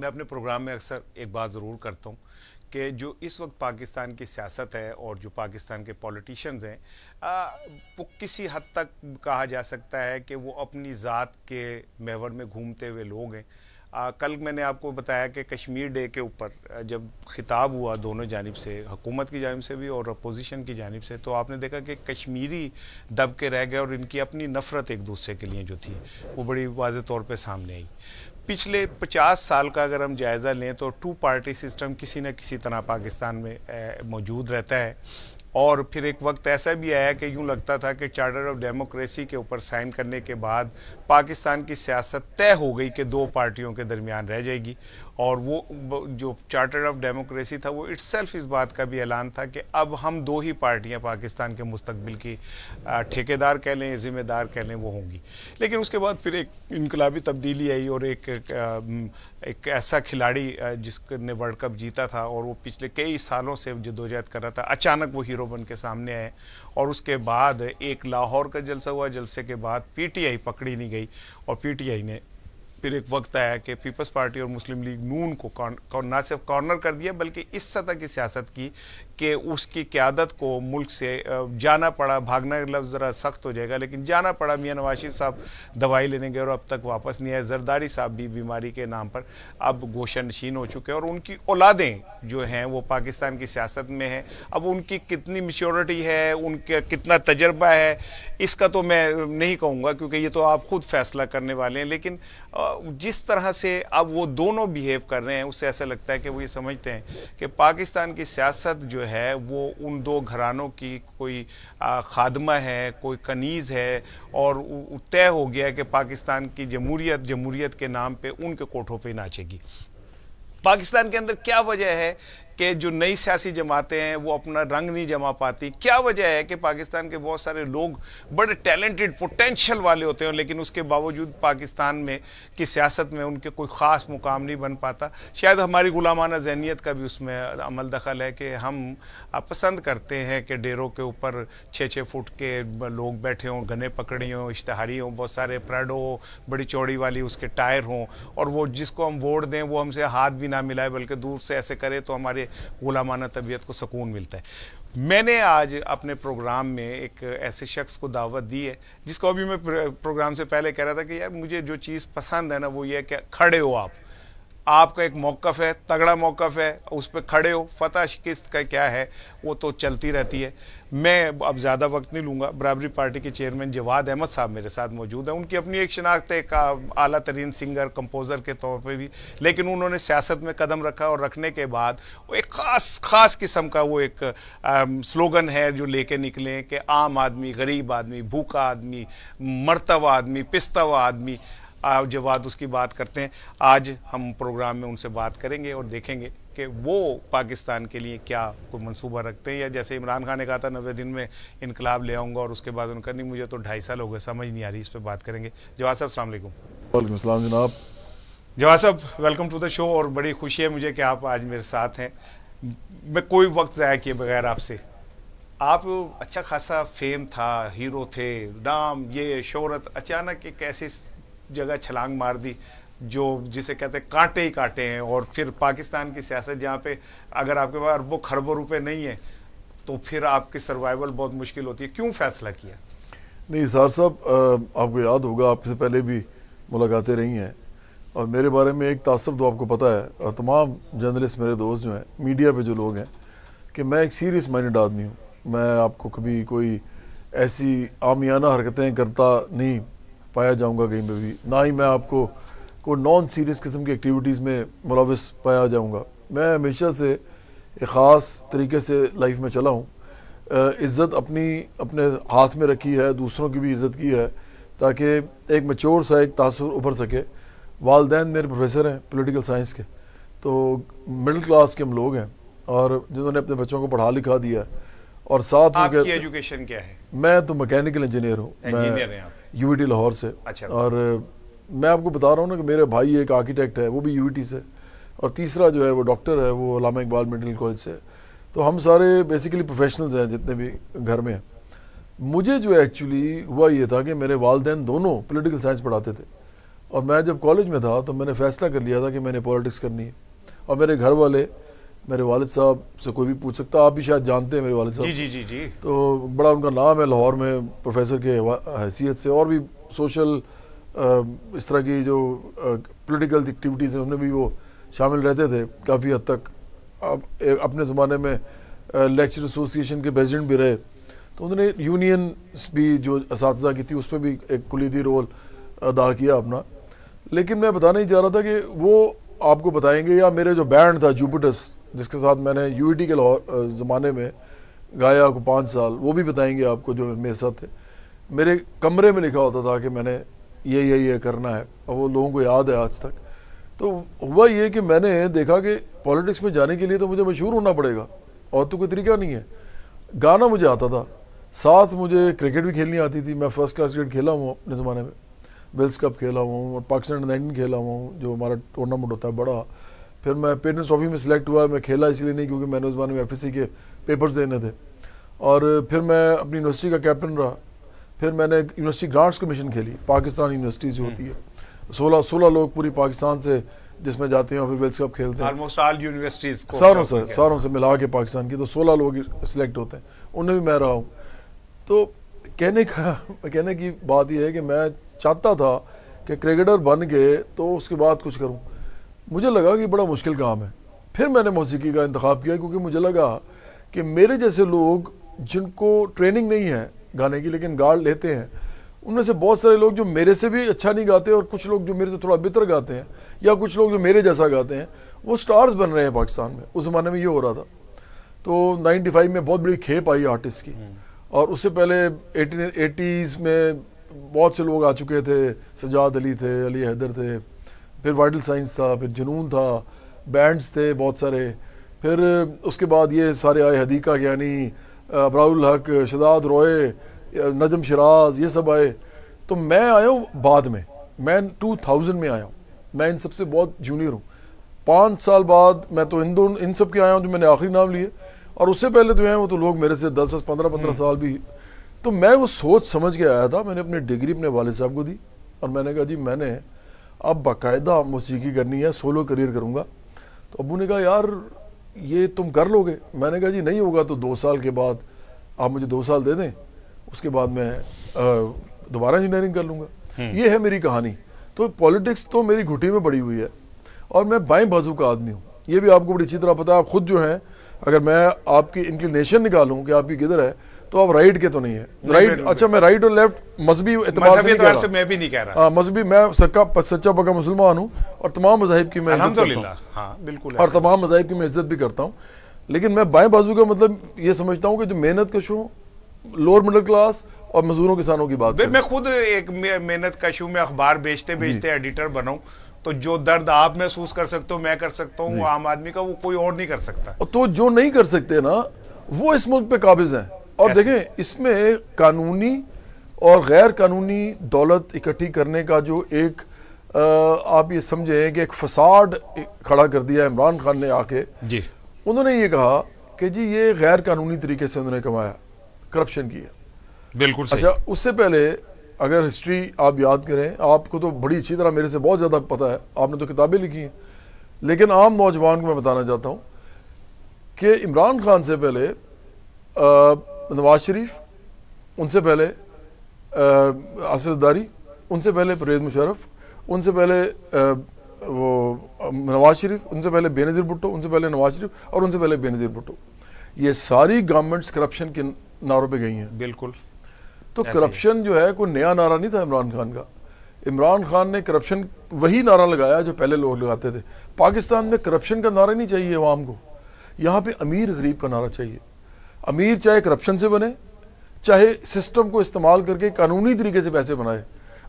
میں اپنے پروگرام میں اکثر ایک بات ضرور کرتا ہوں کہ جو اس وقت پاکستان کی سیاست ہے اور جو پاکستان کے پولیٹیشنز ہیں وہ کسی حد تک کہا جا سکتا ہے کہ وہ اپنی ذات کے محور میں گھومتے ہوئے لوگ ہیں۔ کل میں نے آپ کو بتایا کہ کشمیر ڈے کے اوپر جب خطاب ہوا دونوں جانب سے، حکومت کی جانب سے بھی اور اپوزیشن کی جانب سے، تو آپ نے دیکھا کہ کشمیری دب کے رہ گئے اور ان کی اپنی نفرت ایک دوسرے کے لیے جو تھی وہ بڑی واضح طور پہ سامنے آئی۔ پچھلے 50 سال کا اگر ہم جائزہ لیں تو 2 پارٹی سسٹم کسی نہ کسی طرح پاکستان میں موجود رہتا ہے، اور پھر ایک وقت ایسا بھی آیا کہ یوں لگتا تھا کہ چارٹر آف ڈیموکریسی کے اوپر سائن کرنے کے بعد پاکستان کی سیاست طے ہو گئی کہ 2 پارٹیوں کے درمیان رہ جائے گی، اور وہ جو چارٹر آف ڈیموکریسی تھا وہ اٹ سیلف اس بات کا بھی اعلان تھا کہ اب ہم 2 ہی پارٹیاں پاکستان کے مستقبل کی ٹھیکیدار کہہ لیں، ذمہ دار کہہ لیں، وہ ہوں گی۔ لیکن اس کے بعد پھر ایک انقلابی تبدیلی آئی اور ایک ایسا کھلاڑی جس نے ورلڈ کپ جیتا تھا اور وہ پچھلے کئی سالوں سے جدوجہد کر رہا تھا، اچانک وہ ہیرو بن کے سامنے آئے، اور اس کے بعد ایک لاہور کا جلسہ ہوا، جلسے کے بعد پی ٹی آئی پکڑی نہیں گئی، اور پی ٹی آئی نے پھر ایک وقت آیا کہ پیپلز پارٹی اور مسلم لیگ نون کو نہ صرف کارنر کر دیا بلکہ اس سطح کی سیاست کی کہ اس کی قیادت کو ملک سے جانا پڑا۔ بھاگنا لفظ ذرا سخت ہو جائے گا لیکن جانا پڑا۔ میاں نواز شریف صاحب دوائی لینے گئے اور اب تک واپس نہیں آئے۔ زرداری صاحب بھی بیماری کے نام پر اب گوشہ نشین ہو چکے ہیں، اور ان کی اولادیں جو ہیں وہ پاکستان کی سیاست میں ہیں۔ اب ان کی کتنی میچورٹی ہے، ان کا کتنا تجربہ ہے، اس کا تو میں نہیں کہوں گا کیونکہ یہ تو آپ خود فیصلہ کرنے والے ہیں، لیکن جس طرح سے اب وہ دونوں بیہیو کر رہے ہیں اس سے ایسا لگتا ہے کہ وہ یہ سمجھتے ہیں کہ پاکستان کی سیاست جو ہے وہ ان 2 گھرانوں کی کوئی خادمہ ہے، کوئی کنیز ہے، اور طے ہو گیا کہ پاکستان کی جمہوریت کے نام پہ ان کے کوٹھوں پہ ناچے گی۔ پاکستان کے اندر کیا وجہ ہے کہ جو نئی سیاسی جماعتیں ہیں وہ اپنا رنگ نہیں جما پاتی؟ کیا وجہ ہے کہ پاکستان کے بہت سارے لوگ بڑے ٹیلنٹڈ پوٹینشل والے ہوتے ہیں لیکن اس کے باوجود پاکستان میں کی سیاست میں ان کے کوئی خاص مقام نہیں بن پاتا؟ شاید ہماری غلامانہ ذہنیت کا بھی اس میں عمل دخل ہے کہ ہم پسند کرتے ہیں کہ ڈیروں کے اوپر 6-6 فٹ کے لوگ بیٹھے ہوں، گنے پکڑی ہوں، اشتہاری ہوں، بہت سارے پراڈو ہو، بڑی چوڑی والی اس کے ٹائر ہوں، اور وہ جس کو ہم ووٹ دیں وہ ہم سے ہاتھ بھی نہ ملائے بلکہ دور سے ایسے کرے تو ہمارے غلامانہ طبیعت کو سکون ملتا ہے۔ میں نے آج اپنے پروگرام میں ایک ایسے شخص کو دعوت دی ہے جس کو ابھی میں پروگرام سے پہلے کہہ رہا تھا کہ یار مجھے جو چیز پسند ہے نا وہ یہ ہے کہ کھڑے ہو آپ کا ایک موقف ہے، تگڑا موقف ہے، اس پہ کھڑے ہو۔ فتح شکست کا کیا ہے وہ تو چلتی رہتی ہے۔ میں اب زیادہ وقت نہیں لوں گا۔ برابری پارٹی کے چیئرمین جواد احمد صاحب میرے ساتھ موجود ہیں۔ ان کی اپنی ایک شناخت ہے، ایک اعلیٰ ترین سنگر کمپوزر کے طور پہ بھی، لیکن انہوں نے سیاست میں قدم رکھا اور رکھنے کے بعد وہ ایک خاص قسم کا وہ ایک سلوگن ہے جو لے کے نکلیں کہ عام آدمی، غریب آدمی، بھوکا آدمی، مرتا ہوا آدمی، پستا ہوا آدمی، جواد اس کی بات کرتے ہیں۔ آج ہم پروگرام میں ان سے بات کریں گے اور دیکھیں گے کہ وہ پاکستان کے لیے کیا کوئی منصوبہ رکھتے ہیں، یا جیسے عمران خان نے کہا تھا 90 دن میں انقلاب لے آؤں گا، اور اس کے بعد ان کا نہیں مجھے تو 2.5 سال ہو گئے، سمجھ نہیں آ رہی، اس پہ بات کریں گے۔ جواد صاحب السلام علیکم۔ وعلیکم السلام جناب۔ جواد صاحب ویلکم ٹو دا شو، اور بڑی خوشی ہے مجھے کہ آپ آج میرے ساتھ ہیں۔ میں کوئی وقت ضائع کیے بغیر آپ سے، آپ اچھا خاصا فیم تھا، ہیرو تھے، نام، یہ شہرت اچانک ایک ایسی جگہ چھلانگ مار دی جو جسے کہتے ہیں کانٹے ہی کانٹے ہیں، اور پھر پاکستان کی سیاست جہاں پہ اگر آپ کے پاس اربوں خربوں روپے نہیں ہیں تو پھر آپ کی سروائیول بہت مشکل ہوتی ہے۔ کیوں فیصلہ کیا؟ نہیں سار صاحب، آپ کو یاد ہوگا آپ سے پہلے بھی ملاقاتیں رہی ہیں، اور میرے بارے میں ایک تعصب تو آپ کو پتہ ہے، اور تمام جرنلسٹ میرے دوست جو ہیں، میڈیا پہ جو لوگ ہیں، کہ میں ایک سیریس مائنڈڈ آدمی ہوں۔ میں آپ کو کبھی کوئی ایسی عامیانہ حرکتیں کرتا نہیں پایا جاؤں گا کہیں پہ بھی، نہ ہی میں آپ کو کوئی نان سیریس قسم کی ایکٹیویٹیز میں ملوث پایا جاؤں گا۔ میں ہمیشہ سے ایک خاص طریقے سے لائف میں چلا ہوں۔ عزت اپنے ہاتھ میں رکھی ہے، دوسروں کی بھی عزت کی ہے تاکہ ایک میچور سا ایک تاثر ابھر سکے۔ والدین میرے پروفیسر ہیں پولیٹیکل سائنس کے، تو مڈل کلاس کے ہم لوگ ہیں، اور جنہوں نے اپنے بچوں کو پڑھا لکھا دیا، اور ساتھ آپ کی ایجوکیشن کیا ہے؟ میں تو میکینیکل انجینئر ہوں، انجینئر ہیں آپ؟ یو وی ٹی لاہور سے۔ اچھا۔ اور میں آپ کو بتا رہا ہوں نا کہ میرے بھائی ایک آرکیٹیکٹ ہے، وہ بھی یو وی ٹی سے، اور تیسرا جو ہے وہ ڈاکٹر ہے، وہ علامہ اقبال میڈیکل کالج سے۔ تو ہم سارے بیسیکلی پروفیشنلز ہیں جتنے بھی گھر میں ہیں۔ مجھے جو ایکچولی ہوا یہ تھا کہ میرے والدین دونوں پولیٹیکل سائنس پڑھاتے تھے، اور میں جب کالج میں تھا تو میں نے فیصلہ کر لیا تھا کہ میں نے پالیٹکس کرنی ہے. اور میرے گھر والے, میرے والد صاحب سے کوئی بھی پوچھ سکتا, آپ بھی شاید جانتے ہیں میرے والد صاحب, جی جی جی جی, تو بڑا ان کا نام ہے لاہور میں پروفیسر کے حیثیت سے, اور بھی سوشل اس طرح کی جو پولیٹیکل ایکٹیویٹیز ہیں ان میں بھی وہ شامل رہتے تھے کافی حد تک. اپنے زمانے میں لیکچر ایسوسیشن کے پریزیڈنٹ بھی رہے, تو انہوں نے یونین بھی جو اساتذہ کی تھی اس پہ بھی ایک کلیدی رول ادا کیا اپنا. لیکن میں بتانا ہی چاہ رہا تھا کہ وہ آپ کو بتائیں گے, یا میرے جو بینڈ تھا جوپیٹرس جس کے ساتھ میں نے یو ای ٹی کے زمانے میں گایا کو 5 سال, وہ بھی بتائیں گے آپ کو جو میرے ساتھ تھے. میرے کمرے میں لکھا ہوتا تھا کہ میں نے یہ کرنا ہے, اور وہ لوگوں کو یاد ہے آج تک. تو ہوا یہ کہ میں نے دیکھا کہ پالیٹکس میں جانے کے لیے تو مجھے مشہور ہونا پڑے گا, اور تو کوئی طریقہ نہیں ہے. گانا مجھے آتا تھا, ساتھ مجھے کرکٹ بھی کھیلنی آتی تھی. میں فرسٹ کلاس کرکٹ کھیلا ہوں اپنے زمانے میں, ویلز کپ کھیلا ہوں, اور پاکستان انڈر 19 کھیلا ہوں جو ہمارا ٹورنامنٹ ہوتا ہے بڑا. پھر میں پیٹنس ٹرافی میں سلیکٹ ہوا. میں کھیلا اس لیے نہیں کیونکہ میں نے اس زمانے میں ایف ایس سی کے پیپرز دینے تھے. اور پھر میں اپنی یونیورسٹی کا کیپٹن رہا. پھر میں نے یونیورسٹی گرانٹس کمیشن کھیلی, پاکستان یونیورسٹیز جو ہوتی ہے 16 لوگ پوری پاکستان سے جس میں جاتے ہیں, اور پھر ویلز کپ کھیلتے ہیں آلموسٹ آل یونیورسٹیز کو ساروں سے ملا کے پاکستان کی, تو 16 لوگ سلیکٹ ہوتے ہیں, ان میں بھی میں رہا ہوں. تو کہنے کی بات یہ ہے کہ میں چاہتا تھا کہ کرکٹر بن کے تو اس کے بعد کچھ کروں. مجھے لگا کہ بڑا مشکل کام ہے. پھر میں نے موسیقی کا انتخاب کیا کیونکہ مجھے لگا کہ میرے جیسے لوگ جن کو ٹریننگ نہیں ہے گانے کی لیکن گا لیتے ہیں, ان میں سے بہت سارے لوگ جو میرے سے بھی اچھا نہیں گاتے, اور کچھ لوگ جو میرے سے تھوڑا بہتر گاتے ہیں, یا کچھ لوگ جو میرے جیسا گاتے ہیں, وہ سٹارز بن رہے ہیں پاکستان میں. اس زمانے میں یہ ہو رہا تھا. تو 95 میں بہت بڑی کھیپ آئی آرٹسٹ کی, اور اس سے پہلے 80s میں بہت سے لوگ آ چکے تھے. سجاد علی تھے, علی حیدر تھے, پھر وائٹل سائنس تھا, پھر جنون تھا, بینڈز تھے بہت سارے. پھر اس کے بعد یہ سارے آئے, حدیقہ یعنی ابراء الحق, شداد روئے, نجم شراز, یہ سب آئے. تو میں آیا ہوں بعد میں 2000 میں آیا ہوں. میں ان سب سے بہت جونیئر ہوں. 5 سال بعد میں تو ان سب کے آیا ہوں جو میں نے آخری نام لیے, اور اس سے پہلے جو ہیں وہ تو لوگ میرے سے 10-15 سال بھی. تو میں وہ سوچ سمجھ کے آیا تھا. میں نے اپنی ڈگری اپنے والد صاحب کو دی, اور میں نے کہا جی میں نے اب باقاعدہ موسیقی کرنی ہے, سولو کریئر کروں گا. تو ابو نے کہا یار یہ تم کر لو گے؟ میں نے کہا جی نہیں ہوگا تو 2 سال کے بعد آپ مجھے 2 سال دے دیں, اس کے بعد میں دوبارہ انجینئرنگ کر لوں گا. یہ ہے میری کہانی. تو پالیٹکس تو میری گھٹی میں پڑی ہوئی ہے, اور میں بائیں بازو کا آدمی ہوں. یہ بھی آپ کو بڑی اچھی طرح پتا ہے. آپ خود جو ہیں, اگر میں آپ کی انکلینیشن نکالوں کہ آپ کی کدھر ہے, تو آپ رائٹ کے تو نہیں ہے. رائٹ, اچھا میں رائٹ اور لیفٹ مذہبی اعتبار سے میں بھی نہیں کہہ رہا. مذہبی میں سچا پکا مسلمان ہوں, اور تمام مذاہب کی میں الحمدللہ, ہاں بالکل, اور تمام مذاہب کی میں عزت بھی کرتا ہوں. لیکن میں بائیں بازو کا مطلب یہ سمجھتا ہوں کہ جو محنت کش ہوں, لوور مڈل کلاس اور مزدوروں کسانوں کی بات. میں خود ایک محنت کش ہوں. میں اخبار بیچتے ایڈیٹر بناؤں, تو جو درد آپ محسوس کر سکتے ہو میں کر سکتا ہوں, وہ عام آدمی کا وہ کوئی اور نہیں کر سکتا. تو جو نہیں کر سکتے نا, وہ اس ملک پہ قابض ہیں. اور دیکھیں اس میں قانونی اور غیر قانونی دولت اکٹھی کرنے کا جو ایک آپ یہ سمجھیں کہ ایک فساد کھڑا کر دیا عمران خان نے آ کے. جی, انہوں نے یہ کہا کہ جی یہ غیر قانونی طریقے سے انہوں نے کمایا, کرپشن کیا. بالکل صحیح. اچھا اس سے پہلے اگر ہسٹری آپ یاد کریں, آپ کو تو بڑی اچھی طرح میرے سے بہت زیادہ پتہ ہے, آپ نے تو کتابیں لکھی ہیں, لیکن عام نوجوان کو میں بتانا چاہتا ہوں کہ عمران خان سے پہلے نواز شریف, ان سے پہلے اسد داری, ان سے پہلے پرویز مشرف, ان سے پہلے وہ نواز شریف, ان سے پہلے بے نظیر بھٹو, ان سے پہلے نواز شریف, اور ان سے پہلے بے نظیر بھٹو. یہ ساری گورنمنٹس کرپشن کے نعروں پہ گئی ہیں. بالکل. تو کرپشن جو ہے کوئی نیا نعرہ نہیں تھا عمران خان کا. عمران خان نے کرپشن وہی نعرہ لگایا جو پہلے لوگ لگاتے تھے. پاکستان میں کرپشن کا نعرہ نہیں چاہیے عوام کو, یہاں پہ امیر غریب کا نعرہ چاہیے. امیر چاہے کرپشن سے بنے, چاہے سسٹم کو استعمال کر کے قانونی طریقے سے پیسے بنائے.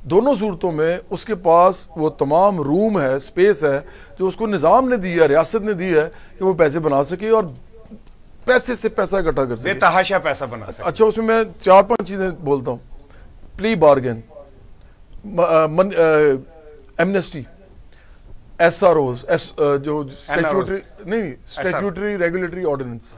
دونوں صورتوں میں اس کے پاس وہ تمام روم ہے, سپیس ہے جو اس کو نظام نے دی ہے, ریاست نے دی ہے کہ وہ پیسے بنا سکے اور پیسے سے پیسہ اکٹھا کر سکے, بے تحاشا پیسہ بنا سکے. اچھا اس میں 4-5 چیزیں بولتا ہوں. پلی بارگن, ایمنسٹی, ایس آر اوز, جو اسٹیچوٹری ریگولیٹری آرڈیننس,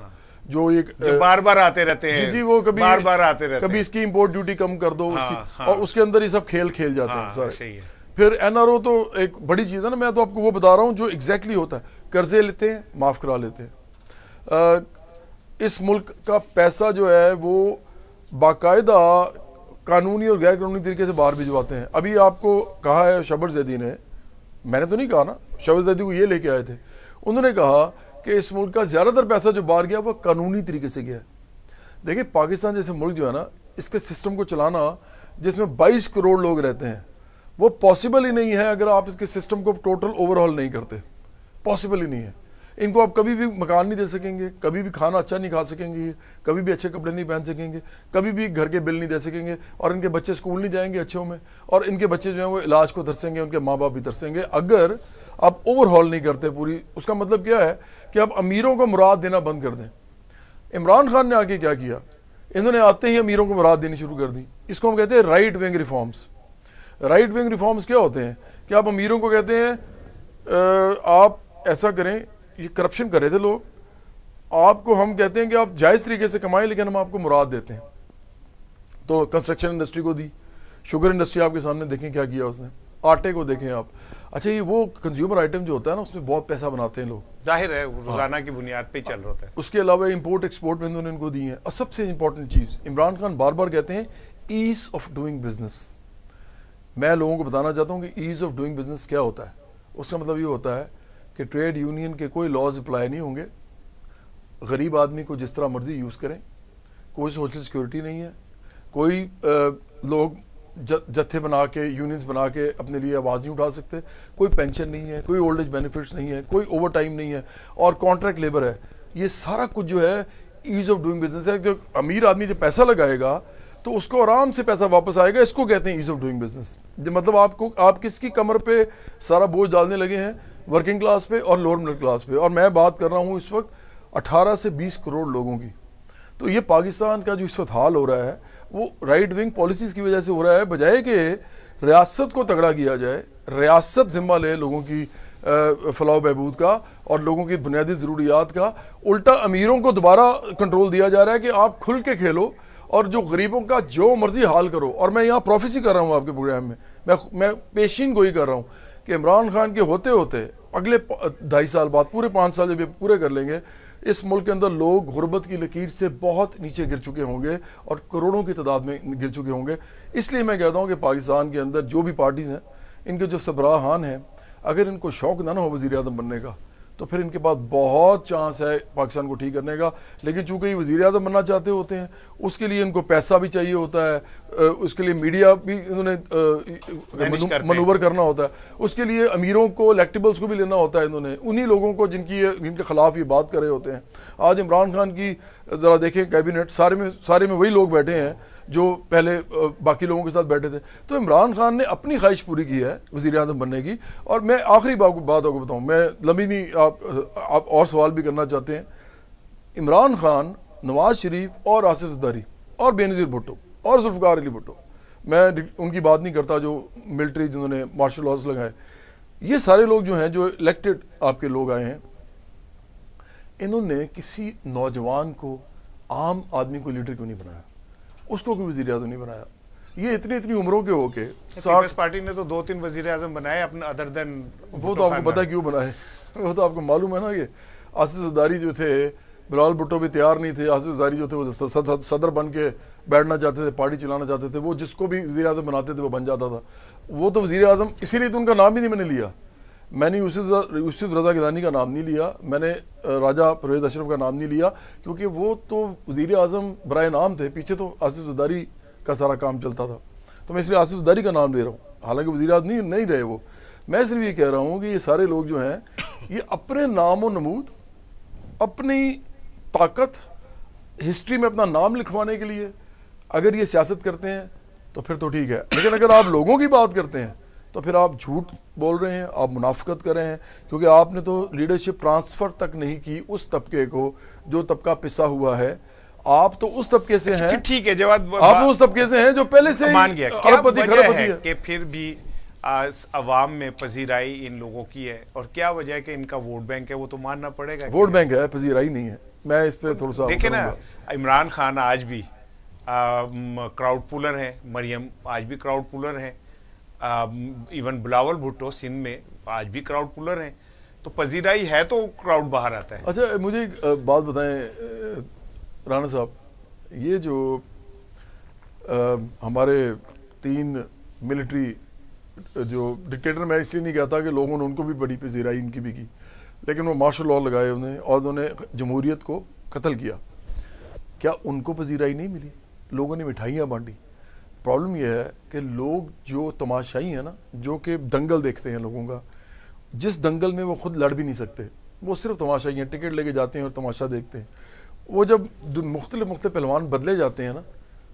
جو ایک بار بار آتے رہتے ہیں. جی وہ کبھی بار بار آتے رہتے ہیں. کبھی اس کی امپورٹ ڈیوٹی کم کر دو, اور اس کے اندر یہ سب کھیل جاتے ہیں سارے. پھر NRO تو ایک بڑی چیز ہے نا, میں تو آپ کو وہ بتا رہا ہوں جو ایگزیکٹلی ہوتا ہے. قرضے لیتے ہیں, معاف کرا لیتے ہیں. اس ملک کا پیسہ جو ہے وہ باقاعدہ قانونی اور غیر قانونی طریقے سے باہر بھجواتے ہیں. ابھی آپ کو کہا ہے شبر زیدی نے, میں نے تو نہیں کہا نا, شبر زیدی کو یہ لے کے آئے تھے, انہوں نے کہا کہ اس ملک کا زیادہ تر پیسہ جو باہر گیا وہ قانونی طریقے سے گیا ہے. دیکھیں پاکستان جیسے ملک جو ہے نا, اس کے سسٹم کو چلانا جس میں 22 کروڑ لوگ رہتے ہیں, وہ پاسبل ہی نہیں ہے اگر آپ اس کے سسٹم کو ٹوٹل اوور ہال نہیں کرتے. پاسبل ہی نہیں ہے. ان کو آپ کبھی بھی مکان نہیں دے سکیں گے, کبھی بھی کھانا اچھا نہیں کھا سکیں گے, کبھی بھی اچھے کپڑے نہیں پہن سکیں گے, کبھی بھی گھر کے بل نہیں دے سکیں گے, اور ان کے بچے اسکول نہیں جائیں گے اچھوں میں, اور ان کے بچے جو ہیں وہ علاج کو ترسیں گے, ان کے ماں باپ بھی ترسیں گے اگر آپ اوور ہال نہیں کرتے پوری. اس کا مطلب کیا ہے کہ آپ امیروں کو مراد دینا بند کر دیں. عمران خان نے آگے کیا کیا, انہوں نے آتے ہی امیروں کو مراد دینی شروع کر دی. اس کو ہم کہتے ہیں right wing reforms. Right wing reforms کیا ہوتے ہیں کہ آپ امیروں کو کہتے ہیں آپ ایسا کریں, یہ کرپشن کر رہے تھے لوگ, آپ کو ہم کہتے ہیں کہ آپ جائز طریقے سے کمائیں لیکن ہم آپ کو مراد دیتے ہیں. تو کنسٹرکشن انڈسٹری کو دی, شوگر انڈسٹری آپ کے سامنے دیکھیں کیا کیا اس نے, آٹے کو دیکھیں آپ. اچھا یہ وہ کنزیومر آئٹم جو ہوتا ہے نا, اس میں بہت پیسہ بناتے ہیں لوگ, ظاہر ہے روزانہ کی بنیاد پہ چل رہا ہوتا ہے. اس کے علاوہ امپورٹ ایکسپورٹ میں انہوں نے ان کو دی ہیں. اور سب سے امپورٹنٹ چیز عمران خان بار بار کہتے ہیں ایز آف ڈوئنگ بزنس. میں لوگوں کو بتانا چاہتا ہوں کہ ایز آف ڈوئنگ بزنس کیا ہوتا ہے. اس کا مطلب یہ ہوتا ہے کہ ٹریڈ یونین کے کوئی لاز اپلائی نہیں ہوں گے, غریب آدمی کو جس طرح مرضی یوز کریں, کوئی سوشل سیکورٹی نہیں ہے, کوئی لوگ جتھے بنا کے یونینز بنا کے اپنے لیے آواز نہیں اٹھا سکتے, کوئی پینشن نہیں ہے, کوئی اولڈ ایج بینیفٹس نہیں ہے, کوئی اوور ٹائم نہیں ہے, اور کانٹریکٹ لیبر ہے. یہ سارا کچھ جو ہے ایز آف ڈوئنگ بزنس ہے. جو امیر آدمی جو پیسہ لگائے گا تو اس کو آرام سے پیسہ واپس آئے گا. اس کو کہتے ہیں ایز آف ڈوئنگ بزنس. مطلب آپ کس کی کمر پہ سارا بوجھ ڈالنے لگے ہیں, ورکنگ کلاس پہ اور لوور مڈل کلاس پہ. اور میں بات کر رہا ہوں اس وقت 18 سے 20 کروڑ لوگوں کی. تو یہ پاکستان کا جو اس وقت حال ہو رہا ہے وہ رائٹ ونگ پالیسیز کی وجہ سے ہو رہا ہے. بجائے کہ ریاست کو تگڑا کیا جائے, ریاست ذمہ لے لوگوں کی فلاح و بہبود کا اور لوگوں کی بنیادی ضروریات کا, الٹا امیروں کو دوبارہ کنٹرول دیا جا رہا ہے کہ آپ کھل کے کھیلو اور جو غریبوں کا جو مرضی حال کرو. اور میں یہاں پروفیسی کر رہا ہوں آپ کے پروگرام میں پیشین گوئی کر رہا ہوں کہ عمران خان کے ہوتے ہوتے اگلے 2.5 سال بعد, پورے 5 سال جب یہ پورے کر لیں گے, اس ملک کے اندر لوگ غربت کی لکیر سے بہت نیچے گر چکے ہوں گے اور کروڑوں کی تعداد میں گر چکے ہوں گے. اس لیے میں کہتا ہوں کہ پاکستان کے اندر جو بھی پارٹیز ہیں, ان کے جو سربراہان ہیں, اگر ان کو شوق نہ ہو وزیر اعظم بننے کا تو پھر ان کے پاس بہت چانس ہے پاکستان کو ٹھیک کرنے کا. لیکن چونکہ یہ وزیر اعظم بننا چاہتے ہوتے ہیں, اس کے لیے ان کو پیسہ بھی چاہیے ہوتا ہے, اس کے لیے میڈیا بھی انہوں نے منور کرنا ہوتا ہے, اس کے لیے امیروں کو الیکٹیبلز کو بھی لینا ہوتا ہے انہوں نے, انہی لوگوں کو جن کے خلاف یہ بات کر رہے ہوتے ہیں. آج عمران خان کی ذرا دیکھیں کیبنٹ, سارے میں وہی لوگ بیٹھے ہیں جو پہلے باقی لوگوں کے ساتھ بیٹھے تھے. تو عمران خان نے اپنی خواہش پوری کی ہے وزیر اعظم بننے کی. اور میں آخری بات آپ کو بتاؤں, میں لمبی نہیں, آپ اور سوال بھی کرنا چاہتے ہیں. عمران خان, نواز شریف اور آصف زرداری اور بینظیر بھٹو اور ذوالفقار علی بھٹو, میں ان کی بات نہیں کرتا جو ملٹری جنہوں نے مارشل لاز لگائے, یہ سارے لوگ جو ہیں جو الیکٹڈ آپ کے لوگ آئے ہیں, انہوں نے کسی نوجوان کو, عام آدمی کو لیڈر کیوں نہیں بنایا, اس کو کوئی وزیر اعظم نہیں بنایا. یہ اتنی عمروں کے ہو کے پیپلز پارٹی نے تو 2-3 وزیر اعظم بنائے اپنا ادر دین. وہ تو آپ کو پتا کیوں بنائے, وہ تو آپ کو معلوم ہے نا کہ آصف زرداری جو تھے, بلال بھٹو بھی تیار نہیں تھے, آصف زرداری جو تھے وہ صدر بن کے بیٹھنا چاہتے تھے, پارٹی چلانا چاہتے تھے, وہ جس کو بھی وزیر اعظم بناتے تھے وہ بن جاتا تھا. وہ تو وزیر اعظم, اسی لیے تو ان کا نام ہی نہیں میں نے لیا. میں نے یوسف رضا گیلانی کا نام نہیں لیا, میں نے راجہ پرویز اشرف کا نام نہیں لیا, کیونکہ وہ تو وزیر اعظم برائے نام تھے, پیچھے تو آصف زرداری کا سارا کام چلتا تھا. تو میں اس لیے آصف زرداری کا نام لے رہا ہوں, حالانکہ وزیر اعظم نہیں رہے وہ. میں صرف یہ کہہ رہا ہوں کہ یہ سارے لوگ جو ہیں یہ اپنے نام و نمود, اپنی طاقت, ہسٹری میں اپنا نام لکھوانے کے لیے اگر یہ سیاست کرتے ہیں تو پھر تو ٹھیک ہے. لیکن اگر آپ لوگوں کی بات کرتے ہیں تو پھر آپ جھوٹ بول رہے ہیں, آپ منافقت کر رہے ہیں, کیونکہ آپ نے تو لیڈرشپ ٹرانسفر تک نہیں کی اس طبقے کو جو طبقہ پسا ہوا ہے. آپ تو اس طبقے سے ہیں, ٹھیک ہے جواد, آپ اس طبقے سے ہیں جو پہلے سے مان گیا. کیا وجہ ہے کہ پھر بھی عوام میں پذیرائی ان لوگوں کی ہے, اور کیا وجہ ہے کہ ان کا ووٹ بینک ہے, وہ تو ماننا پڑے گا. ووٹ بینک ہے, پذیرائی نہیں ہے. میں اس پہ تھوڑا سا دیکھیں نا, عمران خان آج بھی کراؤڈ پولر ہیں, مریم آج بھی کراؤڈ پولر ہیں, ایون بلاول بھٹو سندھ میں آج بھی کراؤڈ پولر ہیں، تو پذیرائی ہے تو کراؤڈ باہر آتا ہے۔ اچھا مجھے ایک بات بتائیں رانا صاحب، یہ جو ہمارے 3 ملٹری جو ڈکٹیٹر، میں اس لیے نہیں کہتا کہ لوگوں نے ان کو بھی بڑی پذیرائی ان کی بھی کی، لیکن وہ مارشل لاء لگائے انہیں اور انہوں نے جمہوریت کو قتل کیا، کیا ان کو پذیرائی نہیں ملی؟ لوگوں نے مٹھائیاں بانٹی۔ پرابلم یہ ہے کہ لوگ جو تماشائی ہیں نا، جو کہ دنگل دیکھتے ہیں لوگوں کا، جس دنگل میں وہ خود لڑ بھی نہیں سکتے، وہ صرف تماشائی ہیں، ٹکٹ لے کے جاتے ہیں اور تماشا دیکھتے ہیں۔ وہ جب مختلف پہلوان بدلے جاتے ہیں نا،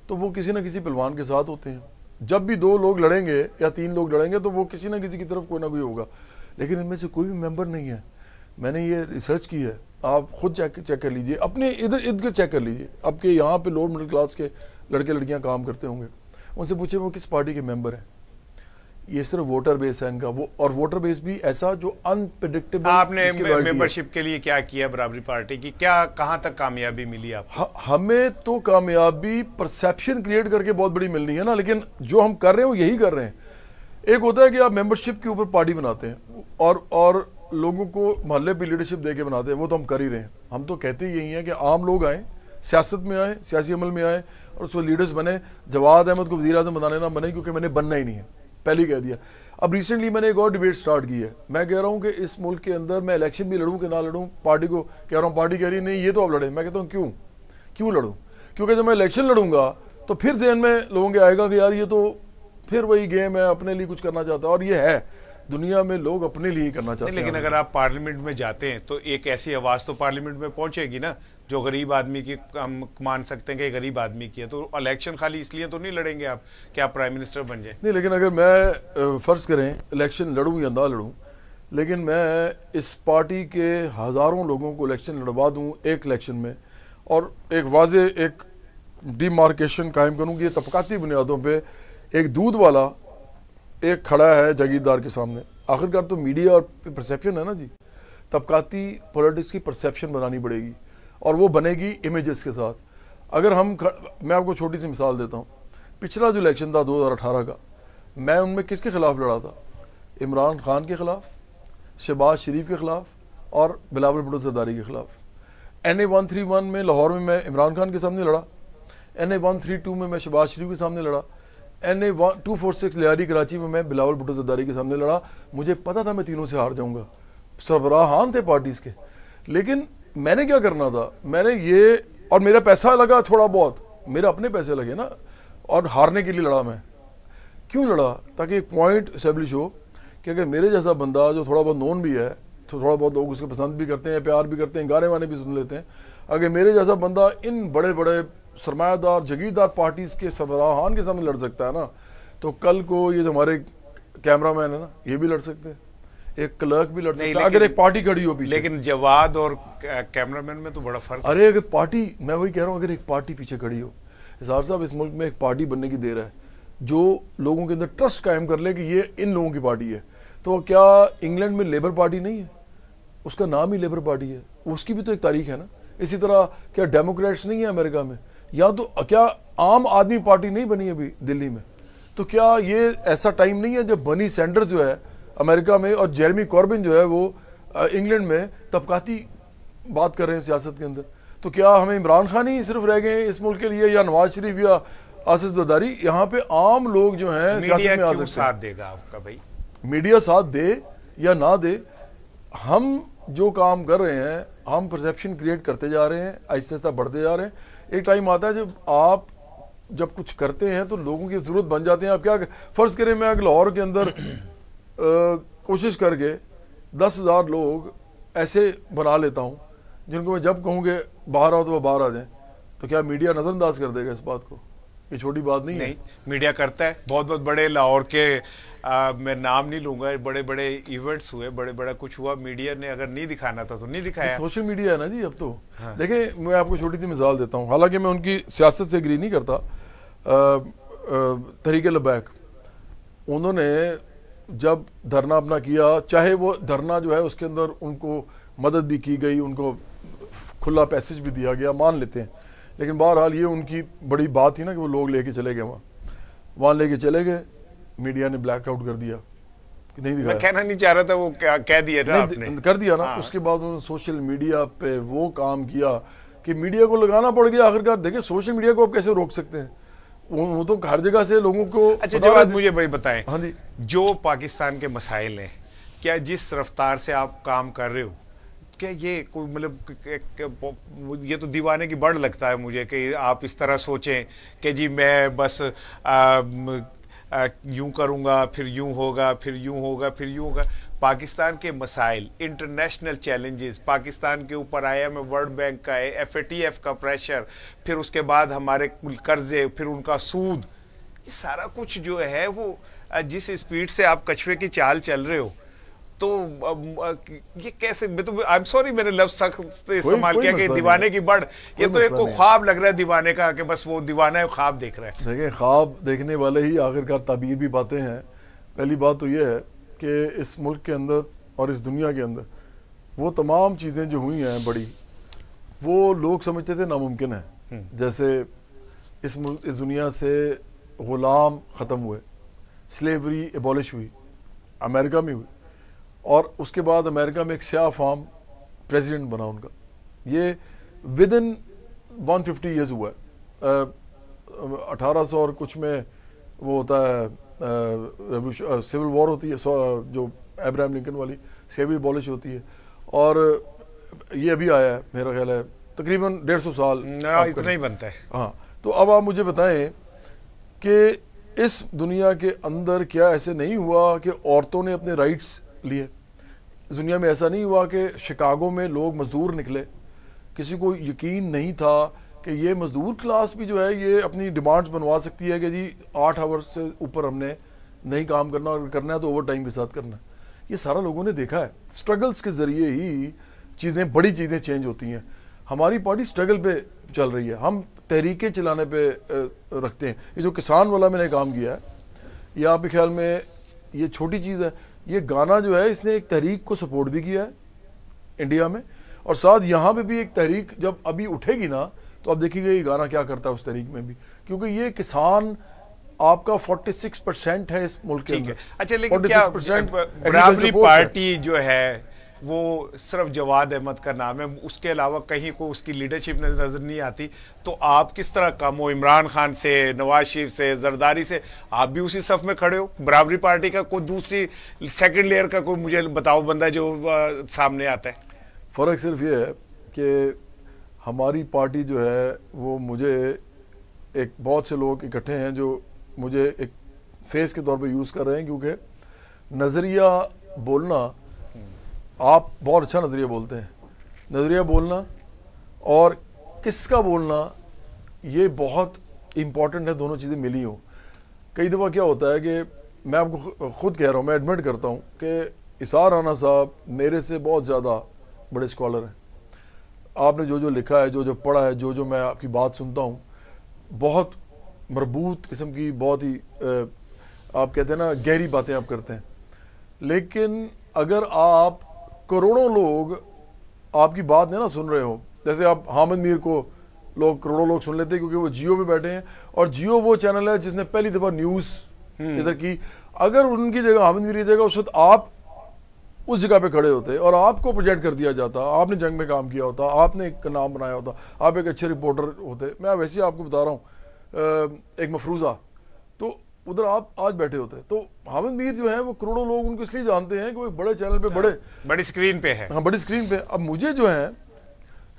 تو وہ کسی نہ کسی پہلوان کے ساتھ ہوتے ہیں۔ جب بھی 2 لوگ لڑیں گے یا 3 لوگ لڑیں گے تو وہ کسی نہ کسی کی طرف کوئی نہ کوئی ہوگا، لیکن ان میں سے کوئی بھی ممبر نہیں ہے۔ میں نے یہ ریسرچ کی ہے، آپ خود چیک کر لیجئے، اپنے ادھر ارد گرد چیک کر لیجئے، اب کے یہاں پہ لوور مڈل کلاس کے لڑکے لڑکیاں کام کرتے ہوں گے، ان سے پوچھیں وہ کس پارٹی کے ممبر ہیں۔ یہ صرف ووٹر بیس ہے ان کا، وہ اور ووٹر بیس بھی ایسا جو انپریڈکٹیبل۔ آپ نے ممبرشپ کے لیے کیا کیا برابری پارٹی کی، کیا کہاں تک کامیابی ملی آپ کو؟ ہمیں تو کامیابی پرسیپشن کریٹ کر کے بہت بڑی ملنی ہے نا، لیکن جو ہم کر رہے ہیں وہ یہی کر رہے ہیں۔ ایک ہوتا ہے کہ آپ ممبرشپ کے اوپر پارٹی بناتے ہیں اور لوگوں کو محلے پہ لیڈرشپ دے کے بناتے ہیں، وہ تو ہم کر ہی رہے ہیں۔ ہم تو کہتے ہی یہی ہیں کہ عام لوگ آئیں، سیاست میں آئیں، سیاسی عمل میں آئیں اور اس میں لیڈرز بنے۔ جواد احمد کو وزیر اعظم بنانے نہ بنے، کیونکہ میں نے بننا ہی نہیں ہے، پہلے ہی کہہ دیا۔ اب ریسنٹلی میں نے ایک اور ڈیبیٹ سٹارٹ کی ہے، میں کہہ رہا ہوں کہ اس ملک کے اندر میں الیکشن بھی لڑوں کہ نہ لڑوں، پارٹی کو کہہ رہا ہوں، پارٹی کہہ رہی ہے نہیں یہ تو آپ لڑیں، میں کہتا ہوں کیوں لڑوں؟ کیونکہ جب میں الیکشن لڑوں گا تو پھر ذہن میں لوگوں کے آئے گا کہ یار یہ تو پھر وہی گیم ہے، اپنے لیے کچھ کرنا چاہتا ہے، اور یہ ہے دنیا میں لوگ اپنے لیے ہی کرنا چاہتے ہیں۔ لیکن اگر آپ پارلیمنٹ میں جاتے ہیں تو ایک ایسی آواز تو پارلیمنٹ میں پہنچے گی نا جو غریب آدمی کی، ہم مان سکتے ہیں کہ غریب آدمی کی ہے، تو الیکشن خالی اس لیے تو نہیں لڑیں گے آپ کہ آپ پرائم منسٹر بن جائیں؟ نہیں، لیکن اگر میں فرض کریں الیکشن لڑوں یا نہ لڑوں، لیکن میں اس پارٹی کے ہزاروں لوگوں کو الیکشن لڑوا دوں ایک الیکشن میں، اور ایک واضح ایک ڈی مارکیشن قائم کروں کہ یہ طبقاتی بنیادوں پہ ایک دودھ والا ایک کھڑا ہے جاگیردار کے سامنے۔ آخرکار تو میڈیا اور پرسیپشن ہے نا جی، طبقاتی پولیٹکس کی پرسیپشن بنانی پڑے گی، اور وہ بنے گی امیجز کے ساتھ۔ اگر میں آپ کو چھوٹی سی مثال دیتا ہوں، پچھلا جو الیکشن تھا 2018 کا، میں ان میں کس کے خلاف لڑا تھا؟ عمران خان کے خلاف، شہباز شریف کے خلاف اور بلاول بھٹو زرداری کے خلاف۔ NA 131 میں لاہور میں عمران خان کے سامنے لڑا، NA 132 میں شہباز شریف کے سامنے لڑا، NA 246 لیاری کراچی میں بلاول بھٹو زرداری کے سامنے لڑا۔ مجھے پتا تھا میں تینوں سے ہار جاؤں گا، سربراہان تھے پارٹیز کے، لیکن میں نے کیا کرنا تھا، میں نے یہ، اور میرا پیسہ لگا تھوڑا بہت، میرے اپنے پیسے لگے نا، اور ہارنے کے لیے لڑا میں۔ کیوں لڑا؟ تاکہ ایک پوائنٹ اسٹیبلش ہو کہ اگر میرے جیسا بندہ جو تھوڑا بہت نون بھی ہے، تو تھوڑا بہت لوگ اس کو پسند بھی کرتے ہیں، پیار بھی کرتے ہیں، گانے وانے بھی سن لیتے ہیں، اگر میرے جیسا بندہ ان بڑے بڑے سرمایہ دار جگیردار پارٹیز کے سربراہان کے سامنے لڑ سکتا ہے نا، تو کل کو یہ جو ہمارے کیمرہ مین ہے نا، یہ بھی لڑ سکتے ہیں، ایک کلرک بھی لڑ سکتا ہے، اگر ایک پارٹی کھڑی ہو پیچھے۔ لیکن جواد اور کیمرہ مین میں تو بڑا فرق ہے۔ ارے اگر پارٹی، میں وہی کہہ رہا ہوں، اگر ایک پارٹی پیچھے کھڑی ہو، اظہار صاحب اس ملک میں ایک پارٹی بننے کی دیر ہے جو لوگوں کے اندر ٹرسٹ قائم کر لے کہ یہ ان لوگوں کی پارٹی ہے۔ تو کیا انگلینڈ میں لیبر پارٹی نہیں ہے؟ اس کا نام ہی لیبر پارٹی ہے، اس کی بھی تو ایک تاریخ ہے نا۔ اسی طرح کیا ڈیموکریٹس نہیں ہے امریکہ میں؟ یا تو کیا عام آدمی پارٹی نہیں بنی ابھی دلی میں؟ تو کیا یہ ایسا ٹائم نہیں ہے جب برنی سینڈرز جو ہے امریکہ میں اور جیرمی کوربن جو ہے وہ انگلینڈ میں طبقاتی بات کر رہے ہیں سیاست کے اندر؟ تو کیا ہمیں عمران خان ہی صرف رہ گئے ہیں اس ملک کے لیے، یا نواز شریف یا آصف زرداری؟ یہاں پہ عام لوگ جو ہیں سیاست میں آ سکتے ہیں۔ میڈیا ساتھ دے گا آپ کا بھائی؟ میڈیا ساتھ دے یا نہ دے، ہم جو کام کر رہے ہیں، ہم پرسیپشن کریٹ کرتے جا رہے ہیں، آہستہ آہستہ بڑھتے جا رہے ہیں۔ ایک ٹائم آتا ہے جب آپ جب کچھ کرتے ہیں تو لوگوں کی ضرورت بن جاتے ہیں۔ آپ کیا فرض کریں، میں لاہور کے اندر کوشش کر کے 10,000 لوگ ایسے بنا لیتا ہوں جن کو میں جب کہوں کہ باہر آؤ تو وہ باہر آ جائیں، تو کیا میڈیا نظر انداز کر دے گا اس بات کو؟ یہ چھوٹی بات نہیں ہے۔ نہیں، میڈیا کرتا ہے۔ بہت بہت بڑے لاہور کے، میں نام نہیں لوں گا، بڑے بڑے ایونٹس ہوئے، بڑے بڑا کچھ ہوا، میڈیا نے اگر نہیں دکھانا تھا تو نہیں دکھایا۔ سوشل میڈیا ہے نا جی اب تو۔ دیکھیں میں آپ کو چھوٹی سی مثال دیتا ہوں، حالانکہ میں ان کی سیاست سے اگری نہیں کرتا۔ تحریک لبیک، انہوں نے جب دھرنا اپنا کیا، چاہے وہ دھرنا جو ہے اس کے اندر ان کو مدد بھی کی گئی، ان کو کھلا پیسج بھی دیا گیا، مان لیتے ہیں، لیکن بہرحال یہ ان کی بڑی بات تھی نا کہ وہ لوگ لے کے چلے گئے، وہاں لے کے چلے گئے، میڈیا نے بلیک آؤٹ کر دیا کہ نہیں میں دکھایا. کہنا نہیں چاہ رہا تھا، وہ کہہ دیا تھا آپ نے. کر دیا نا. اس کے بعد انہوں نے سوشل میڈیا پہ وہ کام کیا کہ میڈیا کو لگانا پڑ گیا. آخرکار دیکھیں سوشل میڈیا کو آپ کیسے روک سکتے ہیں؟ وہ تو ہر جگہ سے لوگوں کو. اچھا جواد مجھے بھائی بتائیں، ہاں جی، جو پاکستان کے مسائل ہیں، کیا جس رفتار سے آپ کام کر رہے ہو، کیا یہ کوئی مطلب یہ تو دیوانے کی بڑھ لگتا ہے مجھے کہ آپ اس طرح سوچیں کہ جی میں بس یوں کروں گا پھر یوں ہوگا پھر یوں ہوگا پھر یوں ہوگا. پاکستان کے مسائل، انٹرنیشنل چیلنجز، پاکستان کے اوپر IMF ورلڈ بینک کا ہے، FATF کا پریشر، پھر اس کے بعد ہمارے قرضے، پھر ان کا سود، یہ سارا کچھ جو ہے وہ جس اسپیڈ سے آپ کچھوے کی چال چل رہے ہو، تو یہ کیسے؟ میں تو I'm sorry میں نے لفظ سخت استعمال کیا کہ دیوانے کی بڑھ. یہ تو ایک کو خواب لگ رہا ہے دیوانے کا کہ بس وہ دیوانہ ہے، خواب دیکھ رہا ہے. دیکھیں خواب دیکھنے والے ہی آخرکار تعبیر بھی پاتے ہیں. پہلی بات تو یہ ہے کہ اس ملک کے اندر اور اس دنیا کے اندر وہ تمام چیزیں جو ہوئی ہیں بڑی، وہ لوگ سمجھتے تھے ناممکن ہے. جیسے اس دنیا سے غلام ختم ہوئے، سلیوری ایبولش ہوئی، امریکہ میں ہوئی، اور اس کے بعد امریکہ میں ایک سیاہ فام پریزیڈنٹ بنا ان کا. یہ ودن 150 ایئرز ہوا ہے. 1800 اور کچھ میں وہ ہوتا ہے سول وار ہوتی ہے، جو ابراہم لنکن والی سلیوری ایبولش ہوتی ہے، اور یہ ابھی آیا ہے میرا خیال ہے تقریباً 150 سال اتنا ہی بنتا ہے. ہاں. تو اب آپ مجھے بتائیں کہ اس دنیا کے اندر کیا ایسے نہیں ہوا کہ عورتوں نے اپنے رائٹس لیے؟ دنیا میں ایسا نہیں ہوا کہ شکاگو میں لوگ مزدور نکلے، کسی کو یقین نہیں تھا کہ یہ مزدور کلاس بھی جو ہے یہ اپنی ڈیمانڈز بنوا سکتی ہے کہ جی 8 آورز سے اوپر ہم نے نہیں کام کرنا، اور کرنا ہے تو اوور ٹائم کے ساتھ کرنا ہے. یہ سارا لوگوں نے دیکھا ہے. سٹرگلز کے ذریعے ہی چیزیں، بڑی چیزیں چینج ہوتی ہیں. ہماری پارٹی سٹرگل پہ چل رہی ہے، ہم تحریکیں چلانے پہ رکھتے ہیں. یہ جو کسان والا میں نے کام کیا ہے، یہ آپ کے خیال میں یہ چھوٹی چیز ہے؟ یہ گانا جو ہے اس نے ایک تحریک کو سپورٹ بھی کیا ہے انڈیا میں، اور ساتھ یہاں پہ بھی ایک تحریک جب ابھی اٹھے گی نا تو اب دیکھیے گا یہ گانا کیا کرتا ہے اس تحریک میں بھی، کیونکہ یہ کسان آپ کا 46% ہے اس ملک کے اندر. اچھا لیکن کیا برابری پارٹی جو ہے وہ صرف جواد احمد کا نام ہے، اس کے علاوہ کہیں کو اس کی لیڈرشپ نظر نہیں آتی، تو آپ کس طرح کم ہو؟ عمران خان سے، نواز شریف سے، زرداری سے، آپ بھی اسی صف میں کھڑے ہو. برابری پارٹی کا کوئی دوسری سیکنڈ لیئر کا کوئی مجھے بتاؤ بندہ جو سامنے آتا ہے. فرق صرف یہ ہے کہ ہماری پارٹی جو ہے وہ مجھے ایک بہت سے لوگ اکٹھے ہیں جو مجھے ایک فیس کے طور پہ یوز کر رہے ہیں، کیونکہ نظریہ بولنا، آپ بہت اچھا نظریہ بولتے ہیں، نظریہ بولنا اور کس کا بولنا یہ بہت امپورٹنٹ ہے، دونوں چیزیں ملی ہوں. کئی دفعہ کیا ہوتا ہے کہ میں آپ کو خود کہہ رہا ہوں، میں ایڈمٹ کرتا ہوں کہ اسار رانا صاحب میرے سے بہت زیادہ بڑے اسکالر ہیں. آپ نے جو جو لکھا ہے، جو جو پڑھا ہے، جو جو میں آپ کی بات سنتا ہوں، بہت مربوط قسم کی، بہت ہی آپ کہتے ہیں نا گہری باتیں آپ کرتے ہیں. لیکن اگر آپ کروڑوں لوگ آپ کی بات نہیں نا سن رہے ہو، جیسے آپ حامد میر کو لوگ کروڑوں لوگ سن لیتے ہیں کیونکہ وہ جیو پہ بیٹھے ہیں، اور جیو وہ چینل ہے جس نے پہلی دفعہ نیوز ادھر کی. اگر ان کی جگہ حامد میر کی جگہ اس وقت آپ اس جگہ پہ کھڑے ہوتے اور آپ کو پروجیکٹ کر دیا جاتا، آپ نے جنگ میں کام کیا ہوتا، آپ نے ایک نام بنایا ہوتا، آپ ایک اچھے رپورٹر ہوتے. میں ویسے ہی آپ کو بتا رہا ہوں ایک مفروضہ، تو ادھر آپ آج بیٹھے ہوتے. تو حامد میر جو ہیں وہ کروڑوں لوگ ان کو اس لیے جانتے ہیں کہ وہ ایک بڑے چینل پہ بڑی اسکرین پہ ہے. ہاں بڑی اسکرین پہ. اب مجھے جو ہے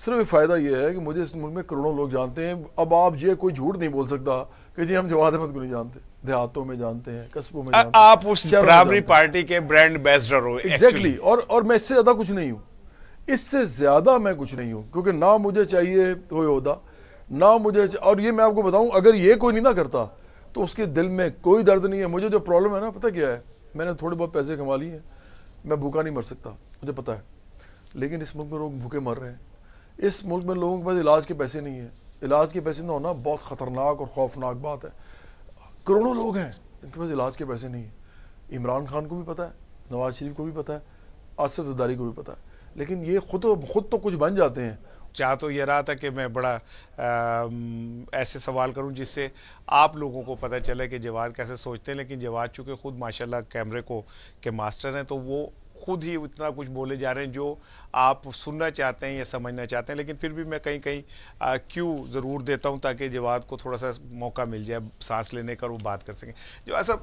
صرف ایک فائدہ یہ ہے کہ مجھے اس ملک میں کروڑوں لوگ جانتے ہیں. اب آپ یہ کوئی جھوٹ نہیں بول سکتا کہ جی ہم جواد احمد کو نہیں جانتے. دیہاتوں میں جانتے ہیں، قصبوں میں جانتے ہیں. آپ اس برابری پارٹی کے برانڈ ایمبیسڈر ہو. ایگزیکٹلی. اور میں اس سے زیادہ کچھ نہیں ہوں، اس سے زیادہ میں کچھ نہیں ہوں، کیونکہ نہ مجھے چاہیے کوئی عہدہ، نہ مجھے. اور یہ میں آپ کو بتاؤں، اگر یہ کوئی نہیں نہ کرتا تو اس کے دل میں کوئی درد نہیں ہے. مجھے جو پرابلم ہے نا، پتہ کیا ہے؟ میں نے تھوڑے بہت پیسے کما لیے ہیں، میں بھوکا نہیں مر سکتا، مجھے پتہ ہے. لیکن اس ملک میں لوگ بھوکے مر رہے ہیں. اس ملک میں لوگوں کے پاس علاج کے پیسے نہیں ہیں. علاج کے پیسے نہ ہونا بہت خطرناک اور خوفناک بات ہے. کروڑوں لوگ ہیں ان کے پاس علاج کے پیسے نہیں ہیں. عمران خان کو بھی پتہ ہے، نواز شریف کو بھی پتہ ہے، آصف زرداری کو بھی پتہ ہے. لیکن یہ خود تو کچھ بن جاتے ہیں، چاہ تو یہ رہا تھا کہ میں بڑا ایسے سوال کروں جس سے آپ لوگوں کو پتہ چلے کہ جواد کیسے سوچتے ہیں، لیکن جواد چونکہ خود ماشاءاللہ کیمرے کے ماسٹر ہیں، تو وہ خود ہی اتنا کچھ بولے جا رہے ہیں جو آپ سننا چاہتے ہیں یا سمجھنا چاہتے ہیں، لیکن پھر بھی میں کہیں کہیں کیوں ضرور دیتا ہوں تاکہ جواد کو تھوڑا سا موقع مل جائے سانس لینے کا اور وہ بات کر سکیں۔ جو ایسا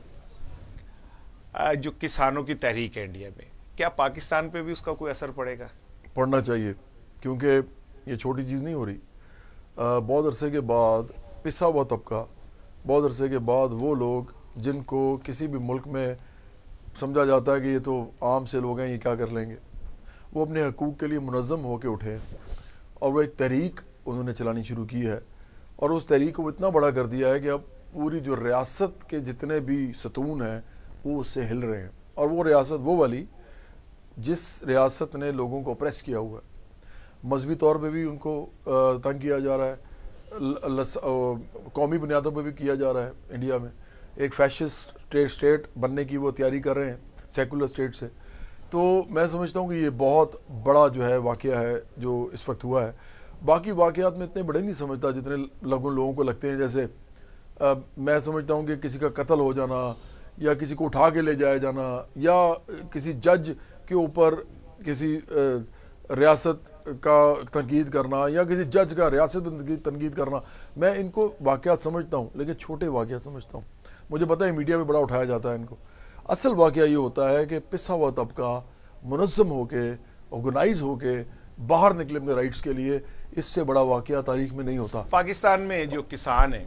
جو کسانوں کی تحریک ہے انڈیا میں، کیا پاکستان پہ بھی اس کا کوئی اثر پڑے گا؟ پڑھنا چاہیے، کیونکہ یہ چھوٹی چیز نہیں ہو رہی۔ بہت عرصے کے بعد پسا ہوا طبقہ، بہت عرصے کے بعد وہ لوگ جن کو کسی بھی ملک میں سمجھا جاتا ہے کہ یہ تو عام سے لوگ ہیں، یہ کیا کر لیں گے، وہ اپنے حقوق کے لیے منظم ہو کے اٹھے اور وہ ایک تحریک انہوں نے چلانی شروع کی ہے، اور اس تحریک کو اتنا بڑا کر دیا ہے کہ اب پوری جو ریاست کے جتنے بھی ستون ہیں وہ اس سے ہل رہے ہیں، اور وہ ریاست وہ والی جس ریاست نے لوگوں کو اپریس کیا ہوا ہے، مذہبی طور پہ بھی ان کو تنگ کیا جا رہا ہے، قومی بنیادوں پہ بھی کیا جا رہا ہے۔ انڈیا میں ایک فیشسٹ اسٹیٹ بننے کی وہ تیاری کر رہے ہیں سیکولر اسٹیٹ سے۔ تو میں سمجھتا ہوں کہ یہ بہت بڑا جو ہے واقعہ ہے جو اس وقت ہوا ہے۔ باقی واقعات میں اتنے بڑے نہیں سمجھتا جتنے لوگوں کو لگتے ہیں، جیسے میں سمجھتا ہوں کہ کسی کا قتل ہو جانا یا کسی کو اٹھا کے لے جایا جانا یا کسی جج کے اوپر کسی ریاست کا تنقید کرنا یا کسی جج کا ریاست پہ تنقید کرنا، میں ان کو واقعات سمجھتا ہوں، لیکن چھوٹے واقعات سمجھتا ہوں۔ مجھے پتہ ہے میڈیا میں بڑا اٹھایا جاتا ہے ان کو۔ اصل واقعہ یہ ہوتا ہے کہ پسا ہوا طبقہ منظم ہو کے آرگنائز ہو کے باہر نکلے اپنے رائٹس کے لیے، اس سے بڑا واقعہ تاریخ میں نہیں ہوتا۔ پاکستان میں جو کسان ہے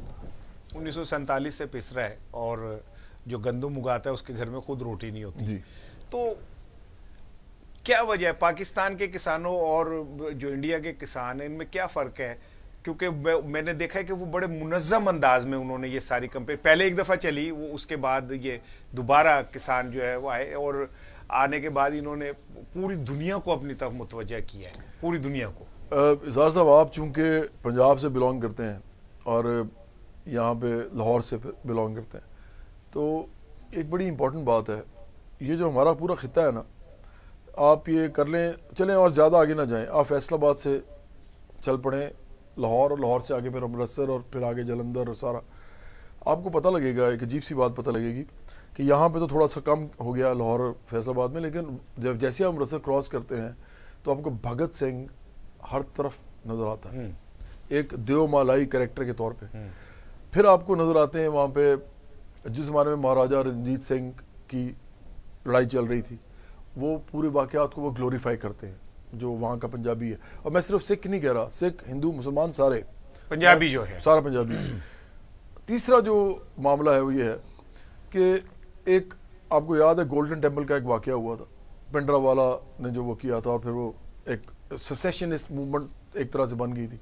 1947 سے پس رہا ہے، اور جو گندم اگاتا ہے اس کے گھر میں خود روٹی نہیں ہوتی جی، تو کیا وجہ ہے پاکستان کے کسانوں اور جو انڈیا کے کسان ہیں ان میں کیا فرق ہے؟ کیونکہ میں نے دیکھا ہے کہ وہ بڑے منظم انداز میں انہوں نے یہ ساری کمپین پہلے ایک دفعہ چلی، وہ اس کے بعد یہ دوبارہ کسان جو ہے وہ آئے، اور آنے کے بعد انہوں نے پوری دنیا کو اپنی طرف متوجہ کیا ہے، پوری دنیا کو۔ اظہار صاحب، آپ چونکہ پنجاب سے بلانگ کرتے ہیں اور یہاں پہ لاہور سے بلانگ کرتے ہیں، تو ایک بڑی امپورٹنٹ بات ہے، یہ جو ہمارا پورا خطہ ہے نا، آپ یہ کر لیں چلیں اور زیادہ آگے نہ جائیں، آپ فیصل آباد سے چل پڑیں لاہور، اور لاہور سے آگے پھر امرتسر اور پھر آگے جلندھر اور سارا، آپ کو پتہ لگے گا، ایک عجیب سی بات پتہ لگے گی کہ یہاں پہ تو تھوڑا سا کم ہو گیا لاہور اور فیصل آباد میں، لیکن جب جیسے آپ امرتسر کراس کرتے ہیں تو آپ کو بھگت سنگھ ہر طرف نظر آتا ہے، ایک دیو مالائی کریکٹر کے طور پہ۔ پھر آپ کو نظر آتے ہیں وہاں پہ جس زمانے میں مہاراجہ رنجیت سنگھ کی لڑائی چل رہی تھی، وہ پورے واقعات کو وہ گلوریفائی کرتے ہیں جو وہاں کا پنجابی ہے، اور میں صرف سکھ نہیں کہہ رہا، سکھ ہندو مسلمان سارے پنجابی جو ہے سارا پنجابی۔ تیسرا جو معاملہ ہے وہ یہ ہے کہ ایک آپ کو یاد ہے گولڈن ٹیمپل کا ایک واقعہ ہوا تھا، پنڈرا والا نے جو وہ کیا تھا، اور پھر وہ ایک سیسیشنسٹ موومنٹ ایک طرح سے بن گئی تھی،